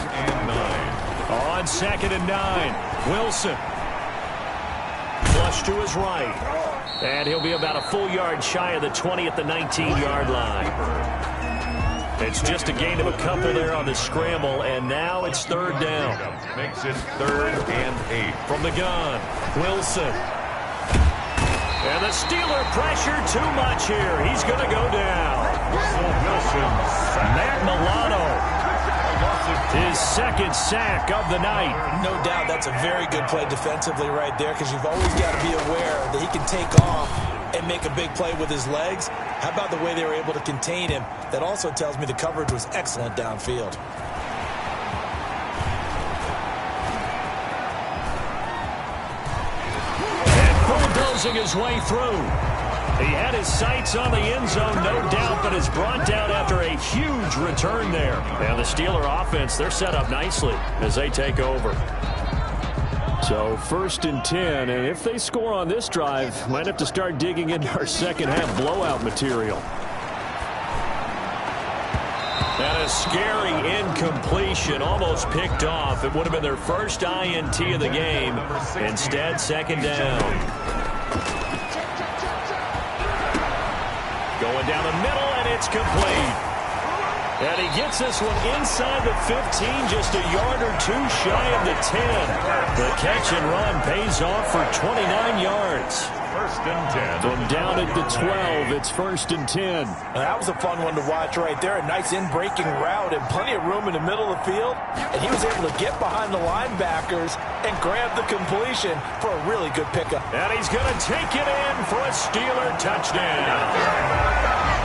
On 2nd and 9, Wilson. Flush to his right. And he'll be about a full yard shy of the 20 at the 19-yard line. It's just a gain of a couple there on the scramble, and now it's 3rd down. Makes it 3rd and 8. From the gun, Wilson. And the Steeler pressure too much here. He's going to go down. Wilson. Matt Milano. His 2nd sack of the night. No doubt that's a very good play defensively right there because you've always got to be aware that he can take off and make a big play with his legs. How about the way they were able to contain him? That also tells me the coverage was excellent downfield. And forcing his way through. He had his sights on the end zone, no doubt, but is brought down after a huge return there. And the Steeler offense, they're set up nicely as they take over. So 1st and 10, and if they score on this drive, might have to start digging into our second half blowout material. And a scary incompletion, almost picked off. It would have been their first INT of the game. Instead, 2nd down. Going down the middle, and it's complete. And he gets this one inside the 15, just a yard or two shy of the 10. The catch and run pays off for 29 yards. 1st and 10. From down at the 12, it's 1st and 10. That was a fun one to watch right there. A nice in-breaking route and plenty of room in the middle of the field. And he was able to get behind the linebackers and grab the completion for a really good pickup. And he's going to take it in for a Steeler touchdown.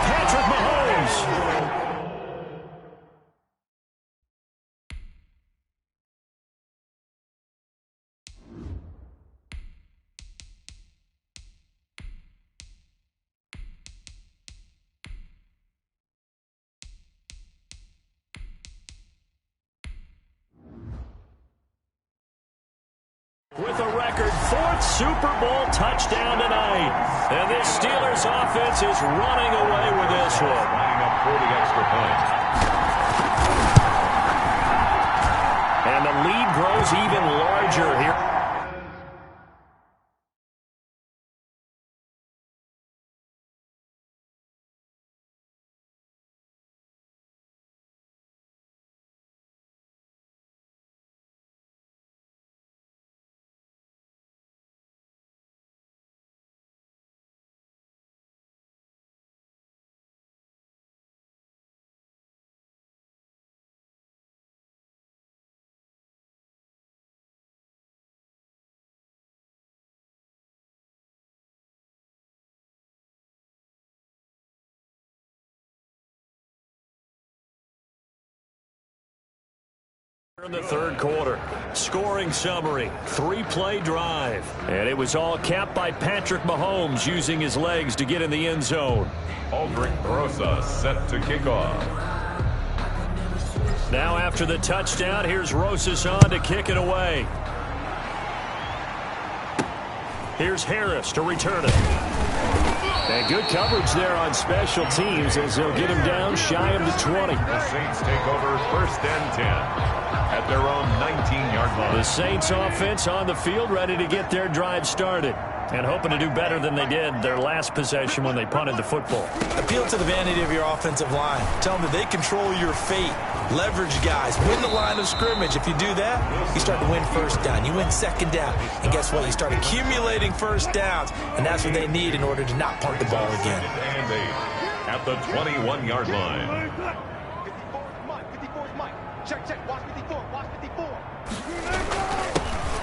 Patrick Mahomes. With a record 4th Super Bowl touchdown tonight. And this Steelers offense is running away with this one. Lining up for the extra point. And the lead grows even larger here. In the 3rd quarter, scoring summary, 3-play drive. And it was all capped by Patrick Mahomes using his legs to get in the end zone. Aldrich Grossa set to kick off. Now after the touchdown, here's Rosas on to kick it away. Here's Harris to return it. And good coverage there on special teams as they'll get him down shy of the 20. The Saints take over 1st and 10. At their own 19-yard line. The Saints offense on the field ready to get their drive started and hoping to do better than they did their last possession when they punted the football. Appeal to the vanity of your offensive line. Tell them that they control your fate. Leverage guys. Win the line of scrimmage. If you do that, you start to win 1st down. You win 2nd down. And guess what? You start accumulating 1st downs. And that's what they need in order to not punt the ball again. And 8 at the 21-yard line.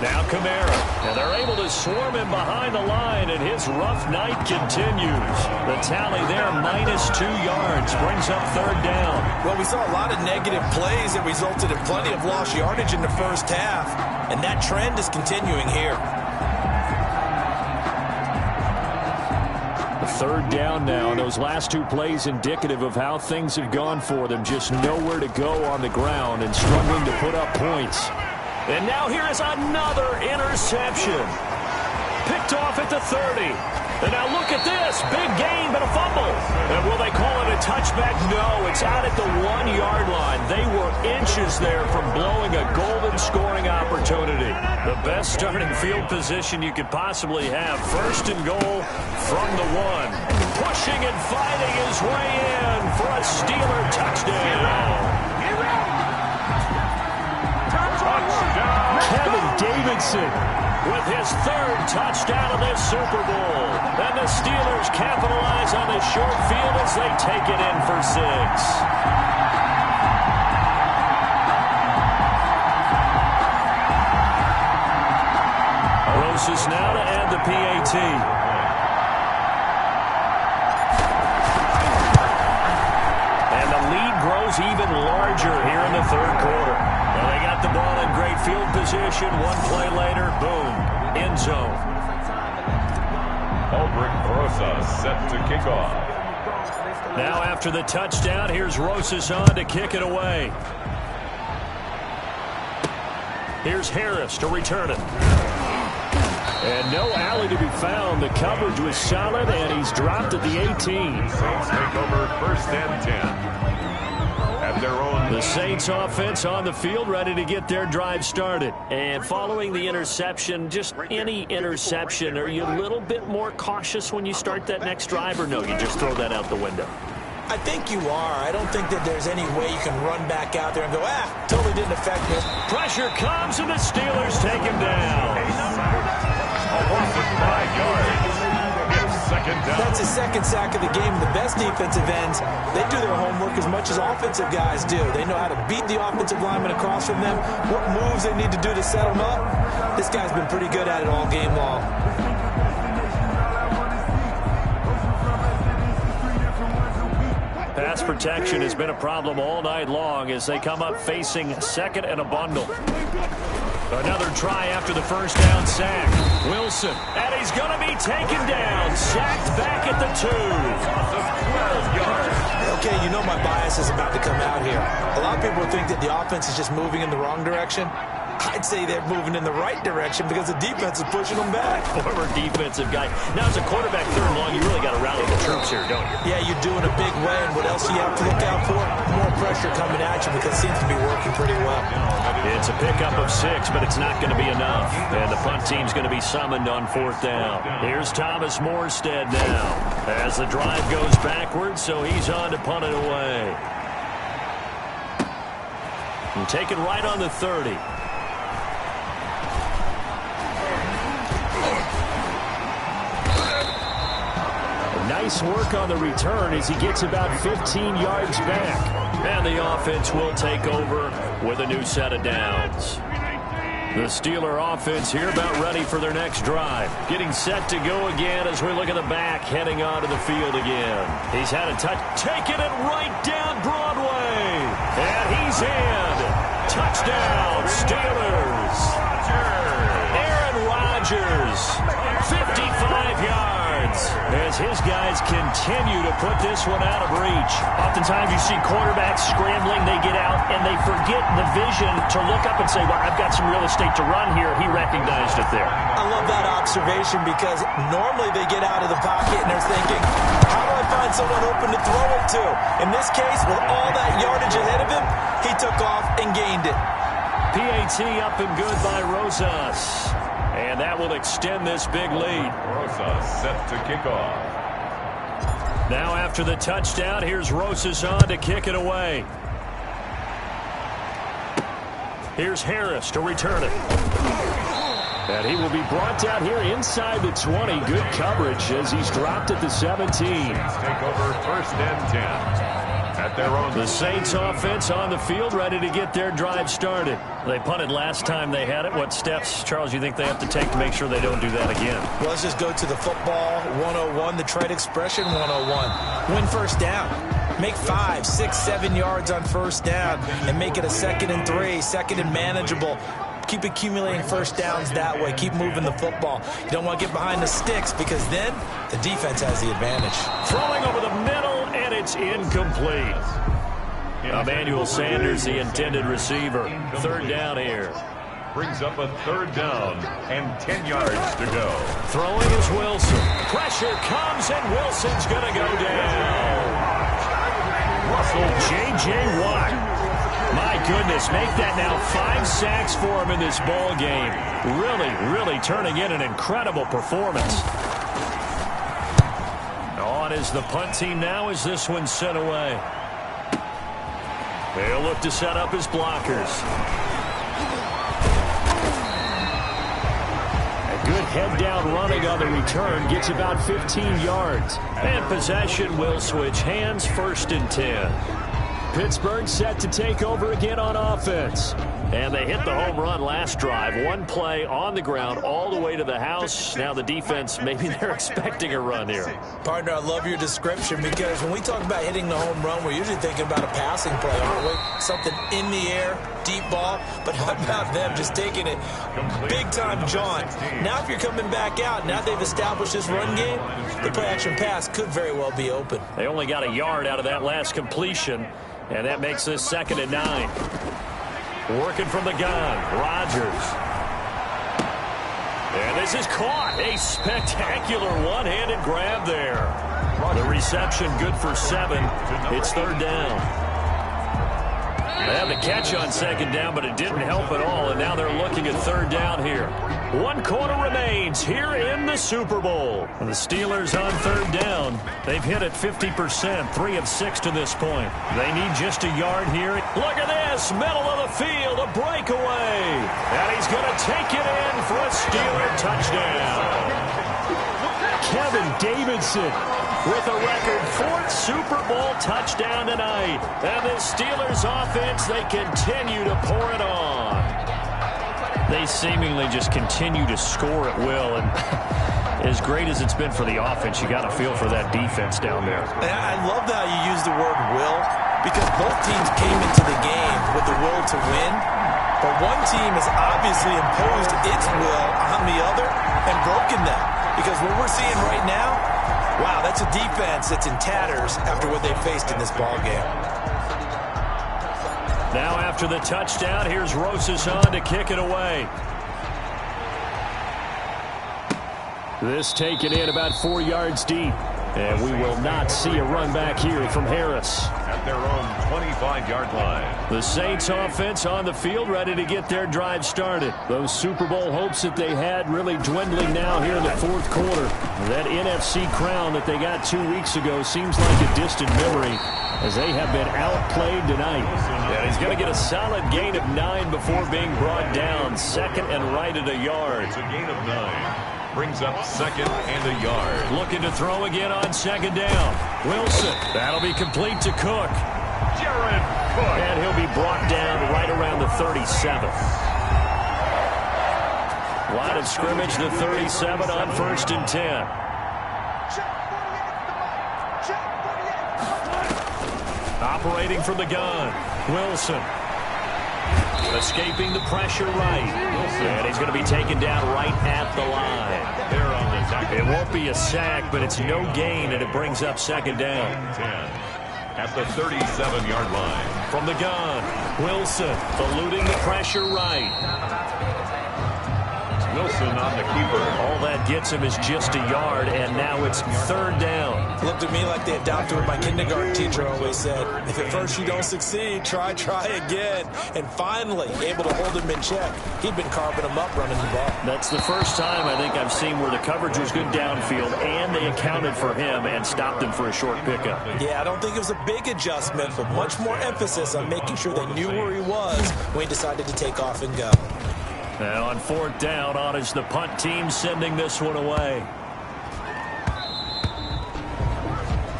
Now Kamara, and they're able to swarm him behind the line, and his rough night continues. The tally there, -2 yards, brings up 3rd down. Well, we saw a lot of negative plays that resulted in plenty of lost yardage in the 1st half, and that trend is continuing here. 3rd down now, and those last 2 plays indicative of how things have gone for them. Just nowhere to go on the ground and struggling to put up points. And now here is another interception. Picked off at the 30. And now look at this. Big gain, but a fumble. And will they call it a touchback? No, it's out at the 1-yard line. They were inches there from blowing a golden scoring opportunity. The best starting field position you could possibly have. 1st and goal from the 1. Pushing and fighting his way in for a Steeler touchdown. Kevin Davidson with his 3rd touchdown of this Super Bowl. And the Steelers capitalize on the short field as they take it in for 6. Rosas now to add the PAT. And the lead grows even larger here in the 3rd quarter. Well, they got the ball in great field position. 1 play later, boom, end zone. Albert Rosa set to kick off. Now after the touchdown, here's Rosas on to kick it away. Here's Harris to return it. And no alley to be found. The coverage was solid, and he's dropped at the 18. Saints take over 1st and 10. At their own. The Saints offense on the field, ready to get their drive started. And following the interception, just any interception, are you a little bit more cautious when you start that next drive, or no, you just throw that out the window? I think you are. I don't think that there's any way you can run back out there and go, totally didn't affect me. Pressure comes, and the Steelers take him down. A loss of 5 yards. It's 2nd down. That's the 2nd sack of the game. The best defensive ends, they do their homework as much as offensive guys do. They know how to beat the offensive lineman across from them, what moves they need to do to set them up. This guy's been pretty good at it all game long. Pass protection has been a problem all night long as they come up facing 2nd and a bundle. Another try after the 1st down sack. Wilson, and he's going to be taken down. Sacked back at the 2. 12 yards. Okay, you know my bias is about to come out here. A lot of people think that the offense is just moving in the wrong direction. I'd say they're moving in the right direction because the defense is pushing them back. Former defensive guy. Now, as a quarterback 3rd and long, you really got to rally the troops here, don't you? Yeah, you do in a big way. And what else do you have to look out for? More pressure coming at you because it seems to be working pretty well. It's a pickup of 6, but it's not going to be enough. And the punt team's going to be summoned on 4th down. Here's Thomas Morstead now as the drive goes backwards, so he's on to punt it away. And taken right on the 30. Nice work on the return as he gets about 15 yards back. And the offense will take over with a new set of downs. The Steeler offense here about ready for their next drive. Getting set to go again as we look at the back heading onto the field again. He's had a touch. Taking it right down Broadway. And he's in. Touchdown, Steelers. Aaron Rodgers, 55 yards. As his guys continue to put this one out of reach. Oftentimes you see quarterbacks scrambling, they get out, and they forget the vision to look up and say, well, I've got some real estate to run here. He recognized it there. I love that observation because normally they get out of the pocket and they're thinking, how do I find someone open to throw it to? In this case, with all that yardage ahead of him, he took off and gained it. PAT up and good by Rosas. And that will extend this big lead. Rosa set to kick off. Now after the touchdown, here's Rosas on to kick it away. Here's Harris to return it. And he will be brought down here inside the 20. Good coverage as he's dropped at the 17. Take over 1st and 10. At their own. The Saints offense on the field ready to get their drive started. They punted last time they had it. What steps, Charles, you think they have to take to make sure they don't do that again? Well, let's just go to the football 101, the trade expression 101. Win 1st down. Make 5, 6, 7 yards on 1st down and make it a 2nd and 3, 2nd and manageable. Keep accumulating 1st downs that way. Keep moving the football. You don't want to get behind the sticks because then the defense has the advantage. Throwing over the middle, and it's incomplete. Emmanuel Sanders, the intended receiver. 3rd down here. Brings up a 3rd down and 10 yards to go. Throwing is Wilson. Pressure comes, and Wilson's going to go down. Russell J.J. Watt. My goodness, make that now 5 sacks for him in this ball game. Really turning in an incredible performance. On is the punt team now as this one's sent away. They'll look to set up his blockers. A good head-down running on the return gets about 15 yards. And possession will switch hands, 1st and 10. Pittsburgh set to take over again on offense. And they hit the home run last drive. One play on the ground all the way to the house. Now the defense, maybe they're expecting a run here. Partner, I love your description because when we talk about hitting the home run, we're usually thinking about a passing play, aren't we? Something in the air, deep ball. But how about them just taking it big-time John? Now if you're coming back out, now they've established this run game, the play-action pass could very well be open. They only got a yard out of that last completion, and that makes this 2nd and 9. Working from the gun, Rodgers. And this is caught. A spectacular one-handed grab there. The reception good for 7. It's 3rd down. They had the catch on 2nd down, but it didn't help at all, and now they're looking at 3rd down here. 1 quarter remains here in the Super Bowl. And the Steelers on 3rd down. They've hit it 50%, 3 of 6 to this point. They need just a yard here. Look at this, middle of the field, a breakaway. And he's going to take it in for a Steeler touchdown. Kevin Davidson with a record 4th Super Bowl touchdown tonight. And the Steelers offense, they continue to pour it on. They seemingly just continue to score at will. And as great as it's been for the offense, you got to feel for that defense down there. I love how you use the word will, because both teams came into the game with the will to win. But one team has obviously imposed its will on the other and broken them. Because what we're seeing right now, wow, that's a defense that's in tatters after what they faced in this ballgame. Now after the touchdown, here's Rosas on to kick it away. This taken in about 4 yards deep. And we will not see a run back here from Harris. At their own 25-yard line. The Saints offense on the field, ready to get their drive started. Those Super Bowl hopes that they had really dwindling now here in the 4th quarter. That NFC crown that they got 2 weeks ago seems like a distant memory, as they have been outplayed tonight. Yeah, he's going to get a solid gain of 9 before being brought down. 2nd and right at a yard. It's a gain of 9. Brings up 2nd and a yard. Looking to throw again on 2nd down. Wilson. That'll be complete to Cook. Jared Cook. And he'll be brought down right around the 37th. Line of scrimmage, the 37 on 1st and 10. Operating from the gun. Wilson. Escaping the pressure right. And he's going to be taken down right at the line. It won't be a sack, but it's no gain, and it brings up 2nd down. At the 37-yard line. From the gun, Wilson eluding the pressure right. Wilson on the keeper. All that gets him is just a yard, and now it's 3rd down. Looked at me like they adopted what my kindergarten teacher always said. If at first you don't succeed, try again. And finally, able to hold him in check. He'd been carving him up running the ball. That's the first time I think I've seen where the coverage was good downfield, and they accounted for him and stopped him for a short pickup. Yeah, I don't think it was a big adjustment, but much more emphasis on making sure they knew where he was when he decided to take off and go. And on 4th down, on is the punt team sending this one away.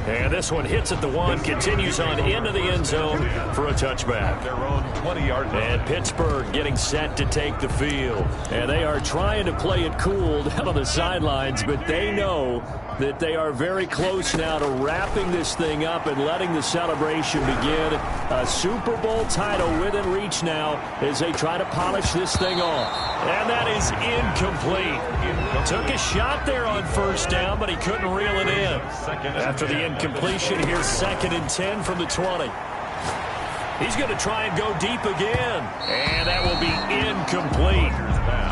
And this one hits at the 1, continues on into the end zone for a touchback. Their own 20-yard line. And Pittsburgh getting set to take the field. And they are trying to play it cool down on the sidelines, but they know that they are very close now to wrapping this thing up and letting the celebration begin. A Super Bowl title within reach now as they try to polish this thing off. And that is incomplete. Took a shot there on 1st down, but he couldn't reel it in. After the incompletion, here's 2nd and 10 from the 20. He's going to try and go deep again. And that will be incomplete.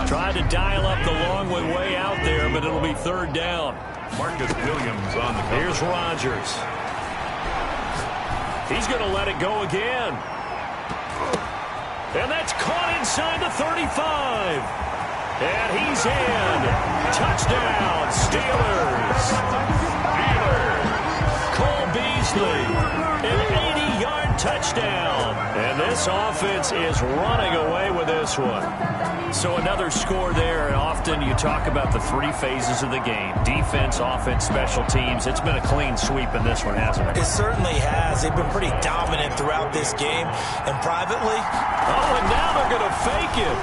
Tried to dial up the long way out there, but it'll be 3rd down. Marcus Williams on the cover. Here's Rodgers. He's going to let it go again. And that's caught inside the 35. And he's in. Touchdown, Steelers. Cole Beasley, an 80-yard touchdown. And this offense is running away with this one. So another score there, and often you talk about the three phases of the game. Defense, offense, special teams. It's been a clean sweep in this one, hasn't it? It certainly has. They've been pretty dominant throughout this game. And privately... Oh, and now they're going to fake it.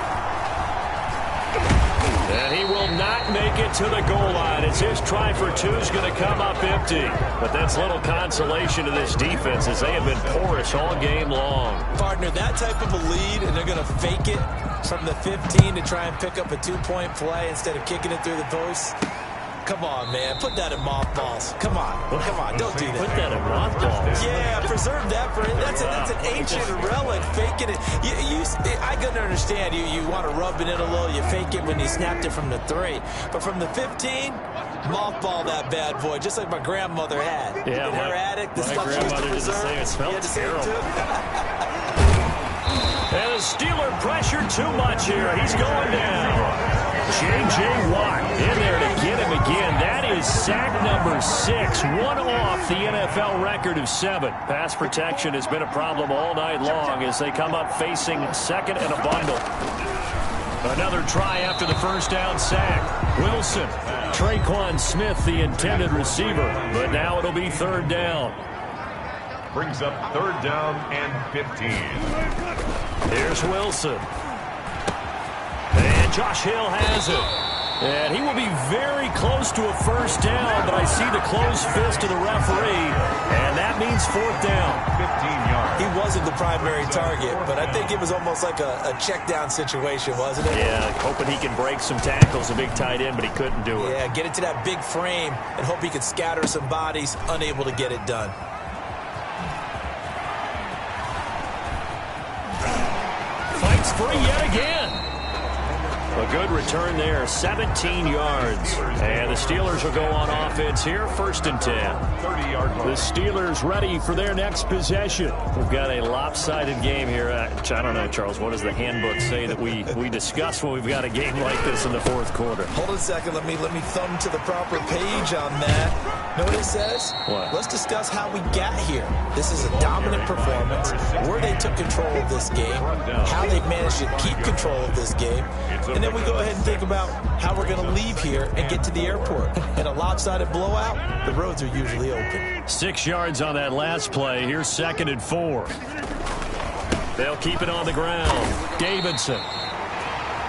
And he will not make it to the goal line as his try for two is going to come up empty. But that's little consolation to this defense as they have been porous all game long. Partner, that type of a lead, and they're going to fake it from the 15 to try and pick up a two-point play instead of kicking it through the post. Come on, man. Put that in mothballs. Come on. Come on. Don't do that. Put that in mothballs. Yeah, preserve that for it. That's an ancient relic. Faking it. I couldn't understand. You want to rub it in a little. You fake it when you snapped it from the 3. But from the 15, mothball that bad boy, just like my grandmother had. Yeah, in her attic, the stuff she used to preserve. It smelled terrible. And the Steeler pressure too much here. He's going down. J.J. Watt in there to get him again. That is sack number 6, one off the NFL record of 7. Pass protection has been a problem all night long as they come up facing second and a bundle. Another try after the first down sack. Wilson, Traquan Smith, the intended receiver, but now it'll be third down. Brings up third down and 15. Here's Wilson. And Josh Hill has it. And he will be very close to a first down, but I see the closed fist of the referee, and that means fourth down. 15 yards. he wasn't the primary target, but I think it was almost like a check down situation, wasn't it? Yeah, hoping he can break some tackles, a big tight end, but he couldn't do it. Yeah, get it to that big frame and hope he could scatter some bodies, unable to get it done. Fights free yet again. A good return there, 17 yards. And the Steelers will go on offense here, first and 10. 30-yard line. The Steelers ready for their next possession. We've got a lopsided game here. I don't know, Charles, what does the handbook say that we discuss when we've got a game like this in the fourth quarter? Hold on a second. Let me thumb to the proper page on that. Know what it says? What? Let's discuss how we got here. This is a dominant performance, where they took control of this game, how they managed to keep control of this game, and then we go ahead and think about how we're going to leave here and get to the airport. In a lopsided blowout, the roads are usually open. 6 yards on that last play. Here's second and 4. They'll keep it on the ground. Davidson.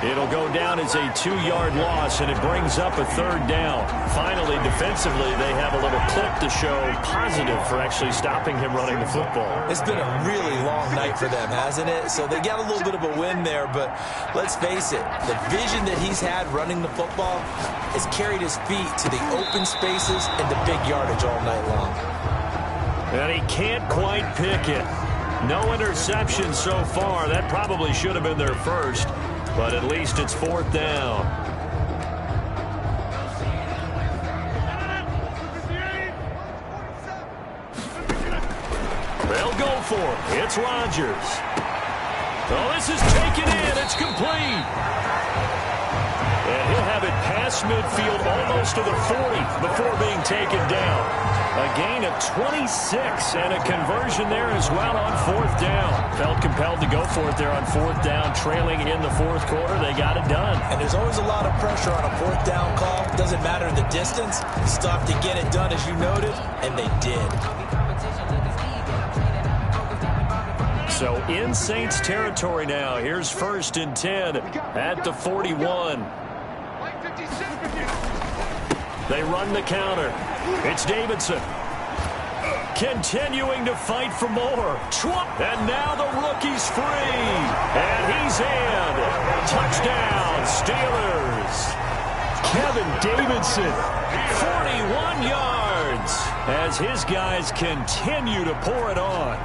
It'll go down as a 2-yard loss, and it brings up a third down. Finally, defensively, they have a little clip to show positive for actually stopping him running the football. It's been a really long night for them, hasn't it? So they got a little bit of a win there, but let's face it, the vision that he's had running the football has carried his feet to the open spaces and the big yardage all night long. And he can't quite pick it. No interception so far. That probably should have been their first. But at least it's fourth down. They'll go for it. It's Rodgers. Oh, this is taken in. It's complete. And he'll have it past midfield almost to the 40 before being taken down. A gain of 26 and a conversion there as well on fourth down. Felt compelled to go for it there on fourth down, trailing in the fourth quarter. They got it done. And there's always a lot of pressure on a fourth down call. Doesn't matter the distance. You still have to get it done, as you noted, and they did. So in Saints territory now. Here's first and 10 at the 41. They run the counter. It's Davidson. Continuing to fight for more. And now the rookie's free. And he's in. Touchdown, Steelers. Kevin Davidson, 41 yards, as his guys continue to pour it on.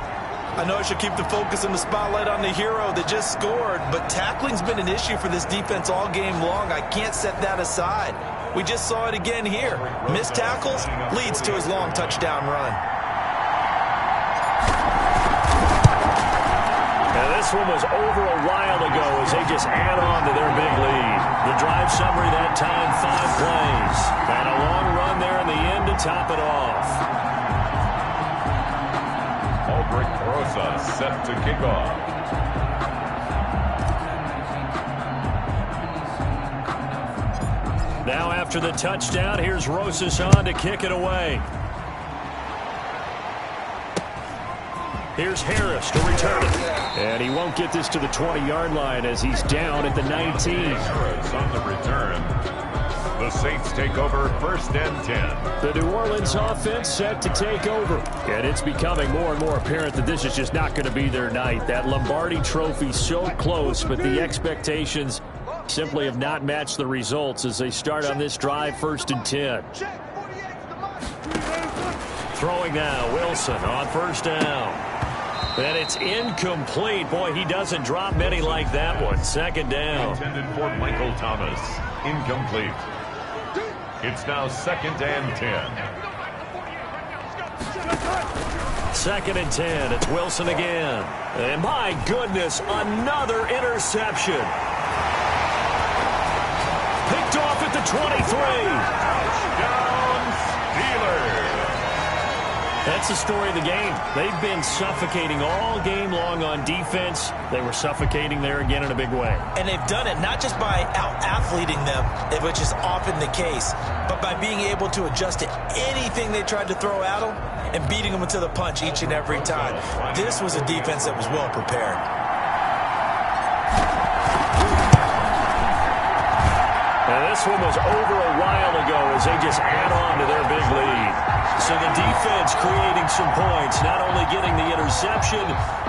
I know I should keep the focus and the spotlight on the hero that just scored, but tackling's been an issue for this defense all game long. I can't set that aside. We just saw it again here. Missed tackles leads to his long touchdown run. Now this one was over a while ago as they just add on to their big lead. The drive summary that time, 5 plays. And a long run there in the end to top it off. Albrecht Rosa set to kick off. Now after the touchdown, here's Rosas on to kick it away. Here's Harris to return it. And he won't get this to the 20-yard line as he's down at the 19. Harris on the return. The Saints take over 1st and 10. The New Orleans offense set to take over. And it's becoming more and more apparent that this is just not going to be their night. That Lombardi trophy so close, but the expectations simply have not matched the results as they start on this drive 1st and 10. Throwing now, Wilson on 1st down. And it's incomplete. Boy, he doesn't drop many like that one. 2nd down. Intended for Michael Thomas. Incomplete. It's now 2nd and 10. 2nd and 10. It's Wilson again. And my goodness, another interception. Picked off at the 23. Touchdown, Steelers. That's the story of the game. They've been suffocating all game long on defense. They were suffocating there again in a big way. And they've done it not just by out-athleting them, which is often the case, but by being able to adjust to anything they tried to throw at them and beating them to the punch each and every time. This was a defense that was well prepared. And this one was over a while ago as they just add on to their big lead. So the defense creating some points, not only getting the interception,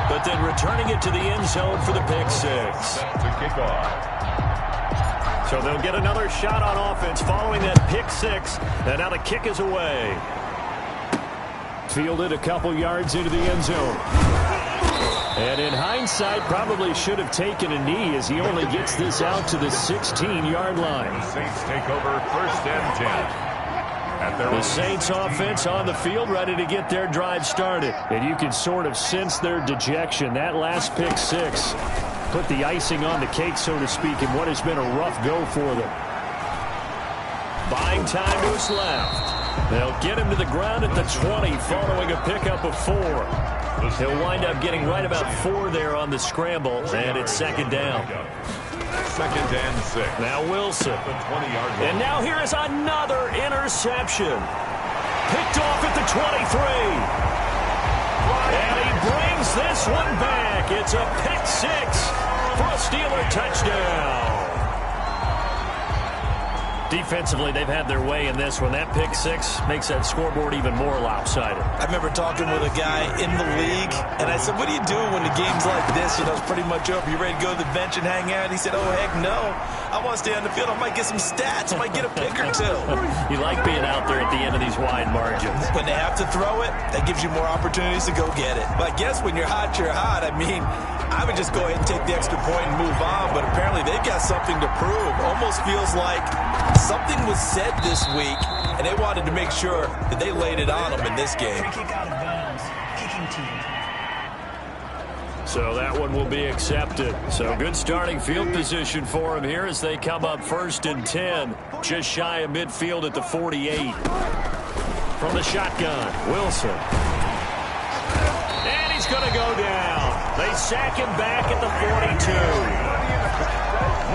but then returning it to the end zone for the pick six. To kick off. So they'll get another shot on offense following that pick six. And now the kick is away. Fielded a couple yards into the end zone. And in hindsight, probably should have taken a knee as he only gets this out to the 16-yard line. The Saints take over 1st and 10. The Saints offense on the field ready to get their drive started. And you can sort of sense their dejection. That last pick six put the icing on the cake, so to speak, in what has been a rough go for them. Buying time to his left. They'll get him to the ground at the 20 following a pickup of 4. He'll wind up getting right about 4 there on the scramble, and it's 2nd down. 2nd and 6. Now Wilson. The 20-yard line. And now here is another interception. Picked off at the 23. And he brings this one back. It's a pick six for a Steeler touchdown. Defensively, they've had their way in this one. That pick six makes that scoreboard even more lopsided. I remember talking with a guy in the league, and I said, what do you do when the game's like this? You know, it's pretty much over. You ready to go to the bench and hang out? He said, oh, heck no. I want to stay on the field. I might get some stats. I might get a pick or two. You like being out there at the end of these wide margins. When they have to throw it, that gives you more opportunities to go get it. But I guess when you're hot, you're hot. I mean, I would just go ahead and take the extra point and move on, but apparently they've got something to prove. Almost feels like something was said this week, and they wanted to make sure that they laid it on them in this game. Free kick out of bounds. Kicking team. So that one will be accepted. So good starting field position for him here as they come up 1st and 10, just shy of midfield at the 48. From the shotgun, Wilson. And he's going to go down. They sack him back at the 42.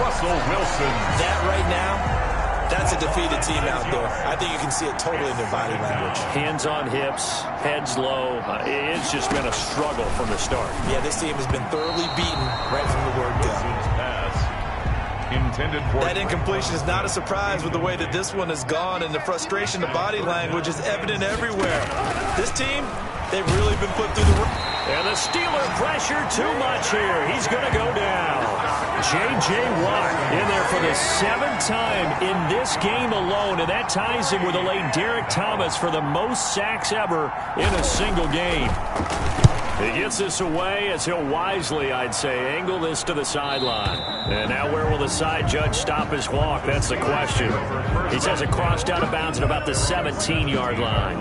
Russell Wilson. That right now, that's a defeated team out there. I think you can see it totally in their body language. Hands on hips, heads low. It's just been a struggle from the start. Yeah, this team has been thoroughly beaten right from the word go. Intended for that incompletion is not a surprise with the way that this one has gone, and the frustration, the body language is evident everywhere. This team, they've really been put through the... And the Steeler pressure too much here. He's going to go down. J.J. Watt in there for the 7th time in this game alone, and that ties him with the late Derek Thomas for the most sacks ever in a single game. He gets this away as he'll wisely, I'd say, angle this to the sideline. And now where will the side judge stop his walk? That's the question. He says it crossed out of bounds at about the 17-yard line.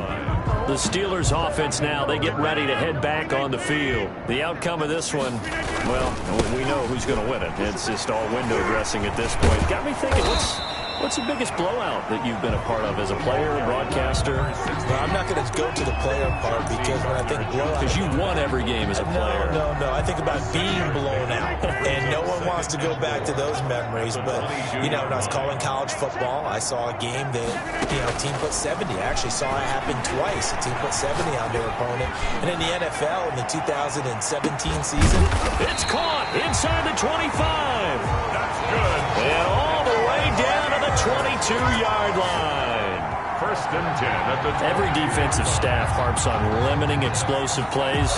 The Steelers offense now, they get ready to head back on the field. The outcome of this one, well, we know who's going to win it. It's just all window dressing at this point. Got me thinking, What's the biggest blowout that you've been a part of as a player, broadcaster? Well, I'm not going to go to the player part because when I think blowout... Because you won every game as a player. No. I think about being blown out. And no one wants to go back to those memories. But, when I was calling college football, I saw a game that, a team put 70. I actually saw it happen twice. A team put 70 on their opponent. And in the NFL, in the 2017 season... It's caught inside the 25. That's good. And all the way down to the 22-yard line. First and 10 at the... Every defensive staff harps on limiting explosive plays.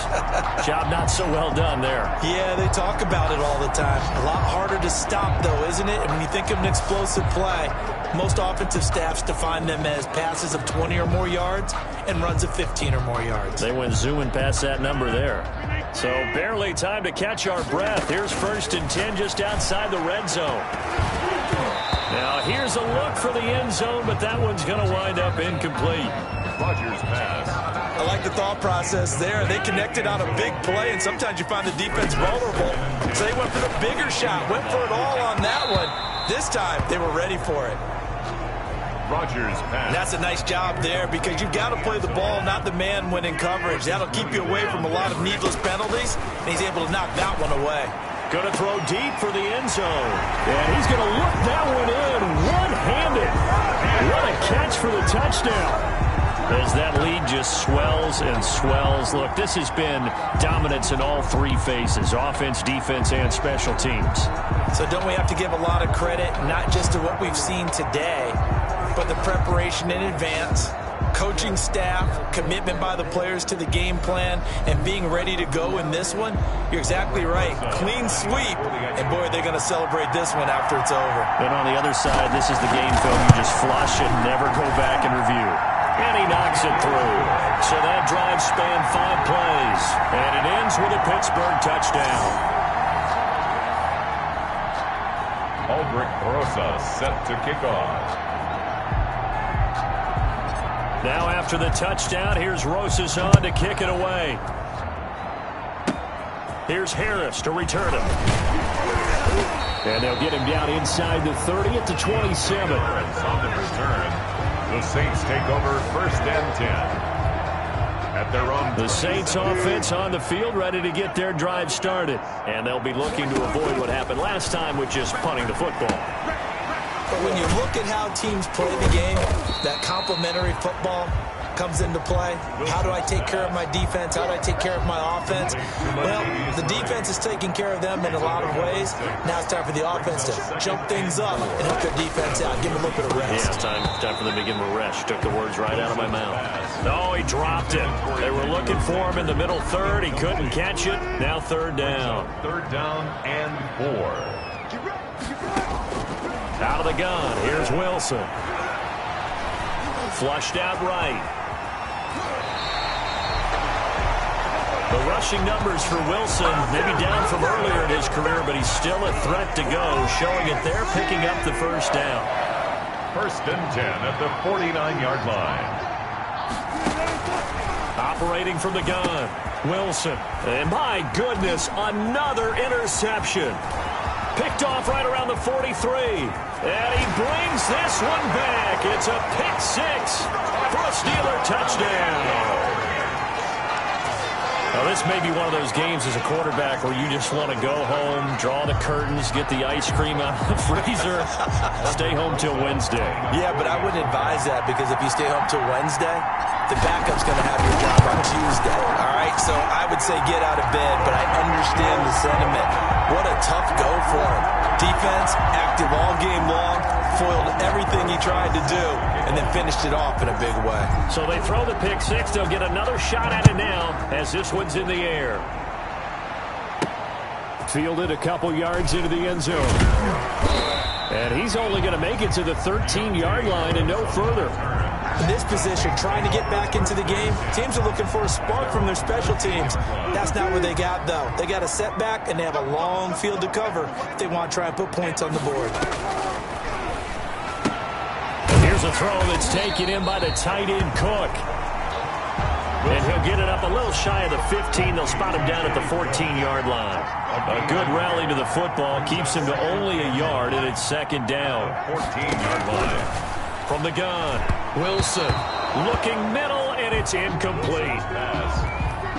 Job not so well done there. Yeah, they talk about it all the time. A lot harder to stop, though, isn't it? And when you think of an explosive play, most offensive staffs define them as passes of 20 or more yards and runs of 15 or more yards. They went zooming past that number there. So barely time to catch our breath. Here's first and 10 just outside the red zone. Now here's a look for the end zone, but that one's going to wind up incomplete. Rodgers pass. I like the thought process there. They connected on a big play, and sometimes you find the defense vulnerable. So they went for the bigger shot, went for it all on that one. This time, they were ready for it. Rodgers pass. And that's a nice job there because you've got to play the ball, not the man when in coverage. That'll keep you away from a lot of needless penalties, and he's able to knock that one away. Going to throw deep for the end zone. And he's going to look that one in one-handed. What a catch for the touchdown. As that lead just swells and swells. Look, this has been dominance in all three phases, offense, defense, and special teams. So don't we have to give a lot of credit, not just to what we've seen today, but the preparation in advance, coaching staff, commitment by the players to the game plan, and being ready to go in this one? You're exactly right. Clean sweep, and boy, they're going to celebrate this one after it's over. And on the other side, this is the game film you just flush and never go back and review. And he knocks it through. So that drive spanned 5 plays, and it ends with a Pittsburgh touchdown. Aldrich Rosa set to kick off. Now after the touchdown, here's Rosas on to kick it away. Here's Harris to return it. And they'll get him down inside the 30 at the 27. On the return, the Saints take over first and 10. At their own... The Saints offense on the field, ready to get their drive started. And they'll be looking to avoid what happened last time with just punting the football. But when you look at how teams play the game, that complementary football comes into play. How do I take care of my defense? How do I take care of my offense? Well, the defense is taking care of them in a lot of ways. Now it's time for the offense to jump things up and help their defense out. Give them a little bit of rest. Yeah, time for them to give him a rest. Took the words right out of my mouth. No, he dropped it. They were looking for him in the middle third. He couldn't catch it. Now third down. Third down and 4. Out of the gun, here's Wilson. Flushed out right. The rushing numbers for Wilson, maybe down from earlier in his career, but he's still a threat to go, showing it there, picking up the first down. First and 10 at the 49-yard line. Operating from the gun, Wilson. And my goodness, another interception. Picked off right around the 43. And he brings this one back. It's a pick-6 for a Steeler touchdown. Now, this may be one of those games as a quarterback where you just want to go home, draw the curtains, get the ice cream out of the freezer, stay home till Wednesday. Yeah, but I wouldn't advise that because if you stay home till Wednesday, the backup's going to have your job on Tuesday. All right, so I would say get out of bed, but I understand the sentiment. What a tough go for him. Defense, active all game long, foiled everything he tried to do, and then finished it off in a big way. So they throw the pick-6. They'll get another shot at it now as this one's in the air. Fielded a couple yards into the end zone. And he's only going to make it to the 13-yard line and no further. In this position, trying to get back into the game, teams are looking for a spark from their special teams. That's not what they got, though. They got a setback, and they have a long field to cover if they want to try and put points on the board. Here's a throw that's taken in by the tight end Cook. And he'll get it up a little shy of the 15. They'll spot him down at the 14-yard line. A good rally to the football keeps him to only a yard, and it's second down. 14-yard line. From the gun, Wilson looking middle, and it's incomplete.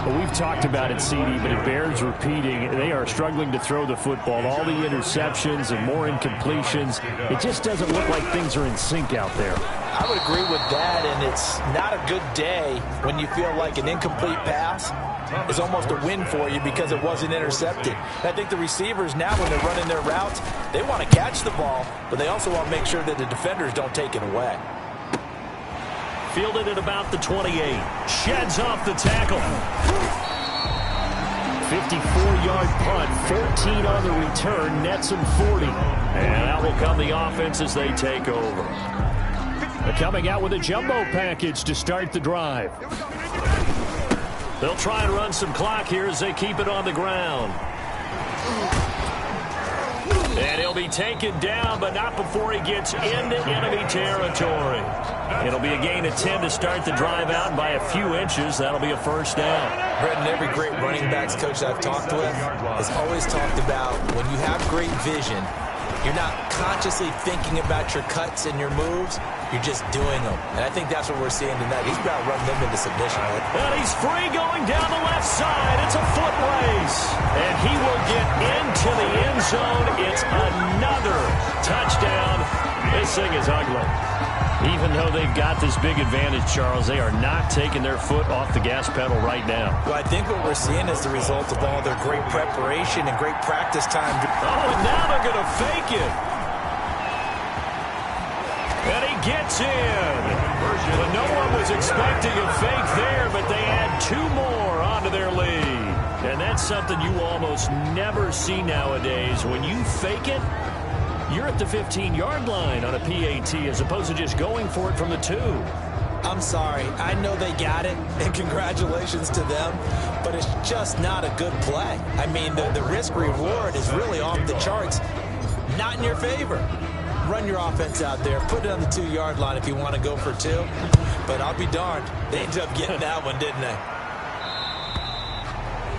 Well, we've talked about it, CD, but it bears repeating. They are struggling to throw the football. All the interceptions and more incompletions. It just doesn't look like things are in sync out there. I would agree with that, and it's not a good day when you feel like an incomplete pass is almost a win for you because it wasn't intercepted. And I think the receivers now, when they're running their routes, they want to catch the ball, but they also want to make sure that the defenders don't take it away. Fielded at about the 28. Sheds off the tackle. 54-yard punt, 14 on the return, nets him 40. And out will come the offense as they take over. They're coming out with a jumbo package to start the drive. They'll try and run some clock here as they keep it on the ground. And he'll be taken down, but not before he gets into enemy territory. It'll be a gain of 10 to start the drive out, and by a few inches, that'll be a first down. Brendan, every great running backs coach I've talked with has always talked about when you have great vision, you're not consciously thinking about your cuts and your moves. You're just doing them. And I think that's what we're seeing tonight. He's about to run them into submission. And he's free going down the left side. It's a foot race. And he will get into the end zone. It's another touchdown. This thing is ugly. Even though they've got this big advantage, Charles, they are not taking their foot off the gas pedal right now. Well, I think what we're seeing is the result of all their great preparation and great practice time. Oh, and now they're going to fake it. And he gets in. But no one was expecting a fake there, but they add two more onto their lead. And that's something you almost never see nowadays. When you fake it, you're at the 15-yard line on a PAT as opposed to just going for it from the 2. I'm sorry. I know they got it, and congratulations to them, but it's just not a good play. I mean, the risk-reward is really off the charts. Not in your favor. Run your offense out there. Put it on the 2-yard line if you want to go for 2. But I'll be darned. They ended up getting that one, didn't they?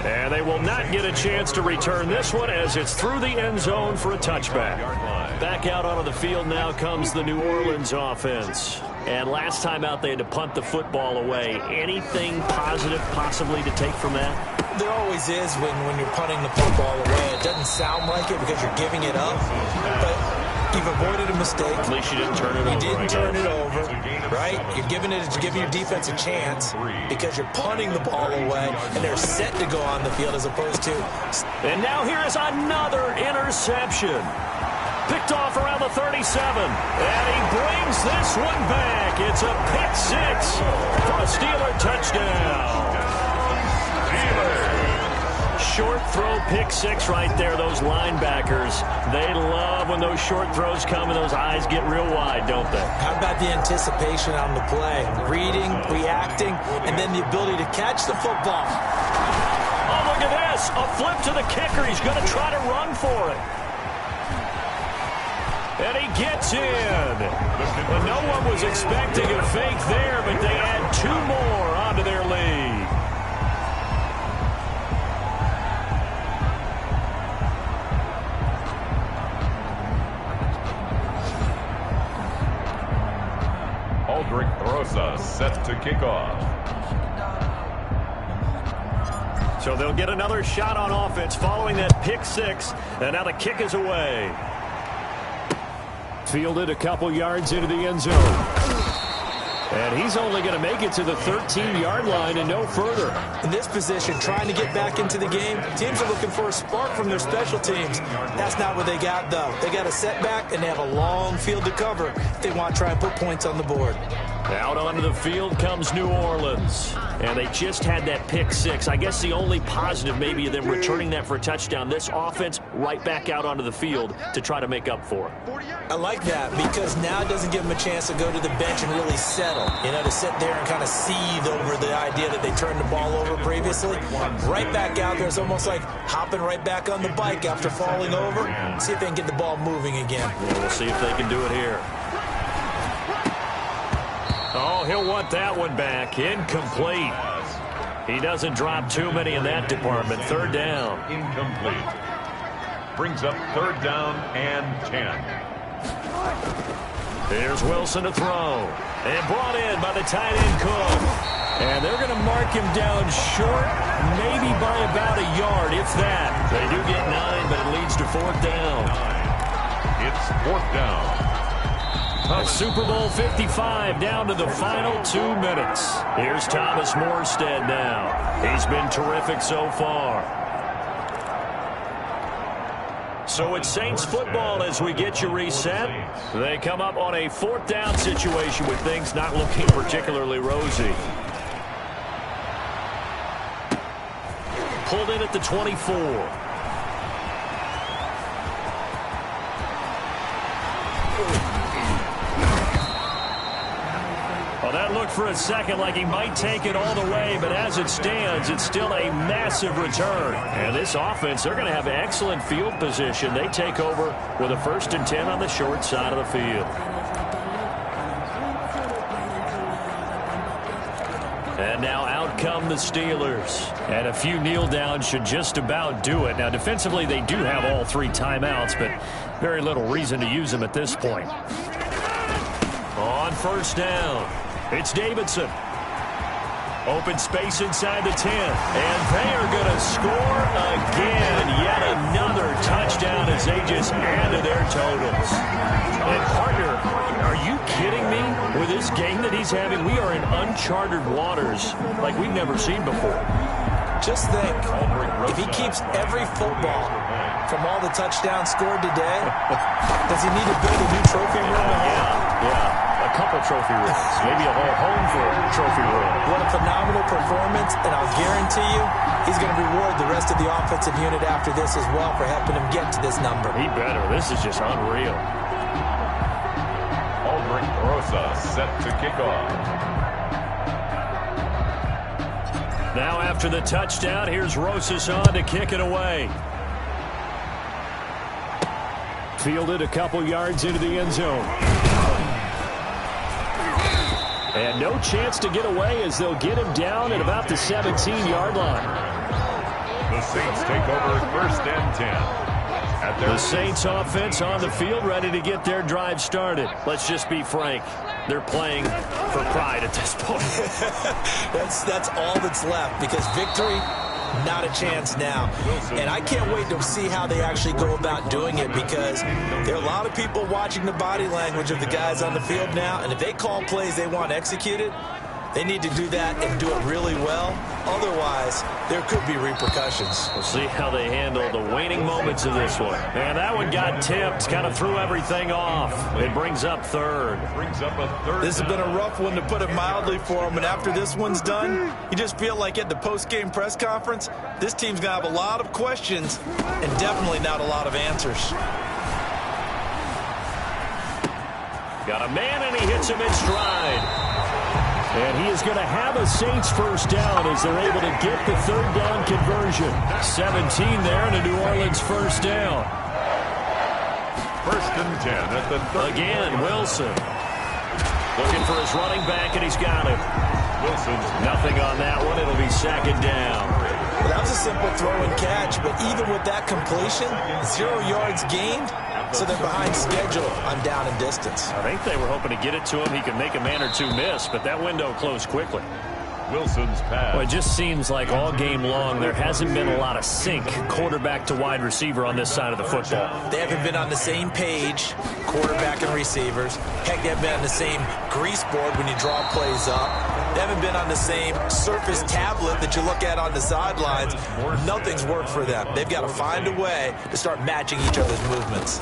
And they will not get a chance to return this one as it's through the end zone for a touchback. Back out onto the field now comes the New Orleans offense. And last time out they had to punt the football away. Anything positive possibly to take from that? There always is when you're punting the football away. It doesn't sound like it because you're giving it up. But you've avoided a mistake. At least you didn't turn it over. You didn't turn it over, right? You're giving your defense a chance because you're punting the ball away, and they're set to go on the field as opposed to. And now here is another interception. Picked off around the 37. And he brings this one back. It's a pick 6 for a Steeler touchdown. Short throw, pick 6 right there. Those linebackers, they love when those short throws come and those eyes get real wide, don't they? How about the anticipation on the play? Reading, reacting, and then the ability to catch the football. Oh, look at this. A flip to the kicker. He's going to try to run for it. And he gets in. But no one was expecting a fake there, but they add 2 more onto their lead. Aldrich Rosa set to kick off. So they'll get another shot on offense following that pick 6. And now the kick is away. Fielded a couple yards into the end zone. And he's only going to make it to the 13-yard line and no further. In this position, trying to get back into the game, teams are looking for a spark from their special teams. That's not what they got, though. They got a setback, and they have a long field to cover if they want to try and put points on the board. Out onto the field comes New Orleans. And they just had that pick 6. I guess the only positive maybe of them returning that for a touchdown. This offense right back out onto the field to try to make up for it. I like that because now it doesn't give them a chance to go to the bench and really settle. You know, to sit there and kind of seethe over the idea that they turned the ball over previously. Right back out there is almost like hopping right back on the bike after falling over. See if they can get the ball moving again. Yeah, we'll see if they can do it here. Oh, he'll want that one back. Incomplete. He doesn't drop too many in that department. Third down. Incomplete. Brings up third down and 10. Here's Wilson to throw. And brought in by the tight end Cook. And they're going to mark him down short, maybe by about a yard, if that. They do get 9, but it leads to fourth down. It's fourth down. Super Bowl 55 down to the final 2 minutes. Here's Thomas Morstead now. He's been terrific so far. So it's Saints football as we get you reset. They come up on a fourth down situation with things not looking particularly rosy. Pulled in at the 24. Well, that looked for a second like he might take it all the way, but as it stands, it's still a massive return. And this offense, they're going to have excellent field position. They take over with a 1st and 10 on the short side of the field. And now out come the Steelers. And a few kneel downs should just about do it. Now, defensively, they do have all 3 timeouts, but very little reason to use them at this point. On first down, it's Davidson. Open space inside the 10. And they are going to score again. Yet another touchdown as they just add to their totals. And partner, are you kidding me? With this game that he's having, we are in uncharted waters like we've never seen before. Just think, if he keeps every football from all the touchdowns scored today, does he need to build a new trophy room at home? Yeah. A couple trophy rooms, maybe a whole home for a trophy room. What a phenomenal performance, and I'll guarantee you he's going to reward the rest of the offensive unit after this as well for helping him get to this number. He better. This is just unreal. Aldrich Rosa set to kick off. Now after the touchdown, here's Rosas on to kick it away. Fielded a couple yards into the end zone. And no chance to get away as they'll get him down at about the 17-yard line. The Saints take over 1st and 10. The Saints offense on the field ready to get their drive started. Let's just be frank. They're playing for pride at this point. That's all that's left because victory, not a chance now. And I can't wait to see how they actually go about doing it because there are a lot of people watching the body language of the guys on the field now, and if they call plays they want executed, they need to do that and do it really well. Otherwise, there could be repercussions. We'll see how they handle the waning moments of this one. And that one got tipped, kind of threw everything off. It brings up third. This has been a rough one, to put it mildly, for them. And after this one's done, you just feel like at the post-game press conference, this team's going to have a lot of questions and definitely not a lot of answers. Got a man, and he hits him in stride. And he is going to have a Saints first down as they're able to get the third down conversion. 17 there and a New Orleans first down. 1st and 10 at the 30. Again, Wilson. Looking for his running back, and he's got him. Wilson's nothing on that one. It'll be 2nd down. Well, that was a simple throw and catch, but even with that completion, 0 yards gained. So they're behind schedule on down and distance. I think they were hoping to get it to him. He could make a man or two miss, but that window closed quickly. Wilson's pass. Well, it just seems like all game long there hasn't been a lot of sync quarterback to wide receiver on this side of the football. They haven't been on the same page, quarterback and receivers. Heck, they haven't been on the same grease board when you draw plays up. They haven't been on the same surface tablet that you look at on the sidelines. Nothing's worked for them. They've got to find a way to start matching each other's movements.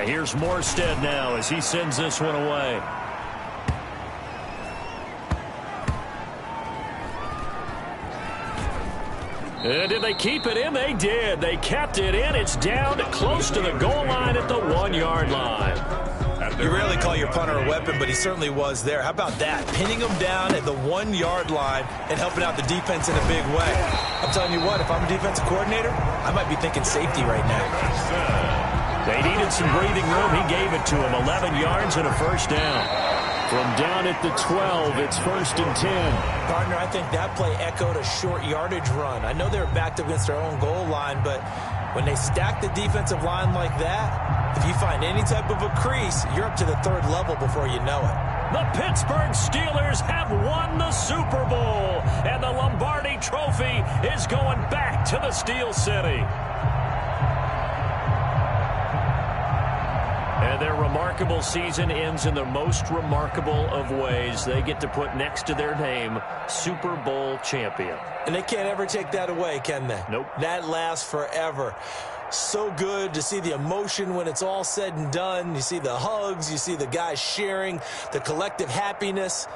Here's Morstead now as he sends this one away. Did they keep it in? They did. They kept it in. It's down close to the goal line at the 1-yard line. You rarely call your punter a weapon, but he certainly was there. How about that? Pinning him down at the 1-yard line and helping out the defense in a big way. I'm telling you what, if I'm a defensive coordinator, I might be thinking safety right now. They needed some breathing room. He gave it to him. 11 yards and a first down. From down at the 12, it's 1st and 10. Partner, I think that play echoed a short yardage run. I know they were backed up against their own goal line, but when they stack the defensive line like that, if you find any type of a crease, you're up to the 3rd level before you know it. The Pittsburgh Steelers have won the Super Bowl, and the Lombardi Trophy is going back to the Steel City. And their remarkable season ends in the most remarkable of ways. They get to put next to their name, Super Bowl champion. And they can't ever take that away, can they? Nope. That lasts forever. So good to see the emotion when it's all said and done. You see the hugs, you see the guys sharing, the collective happiness.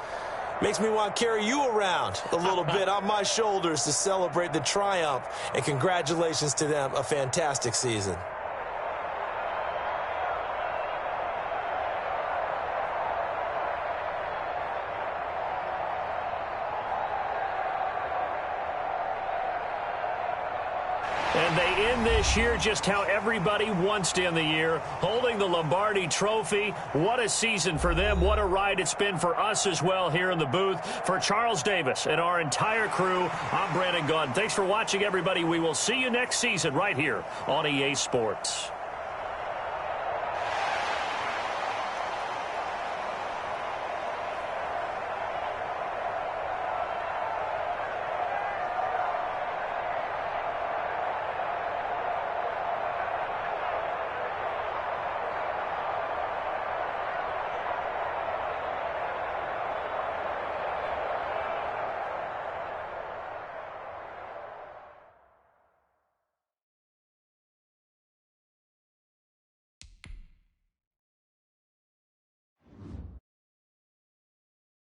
Makes me want to carry you around a little bit on my shoulders to celebrate the triumph. And congratulations to them, a fantastic season. And they end this year just how everybody wants to end the year, holding the Lombardi Trophy. What a season for them. What a ride it's been for us as well here in the booth. For Charles Davis and our entire crew, I'm Brandon Gaudin. Thanks for watching, everybody. We will see you next season right here on EA Sports.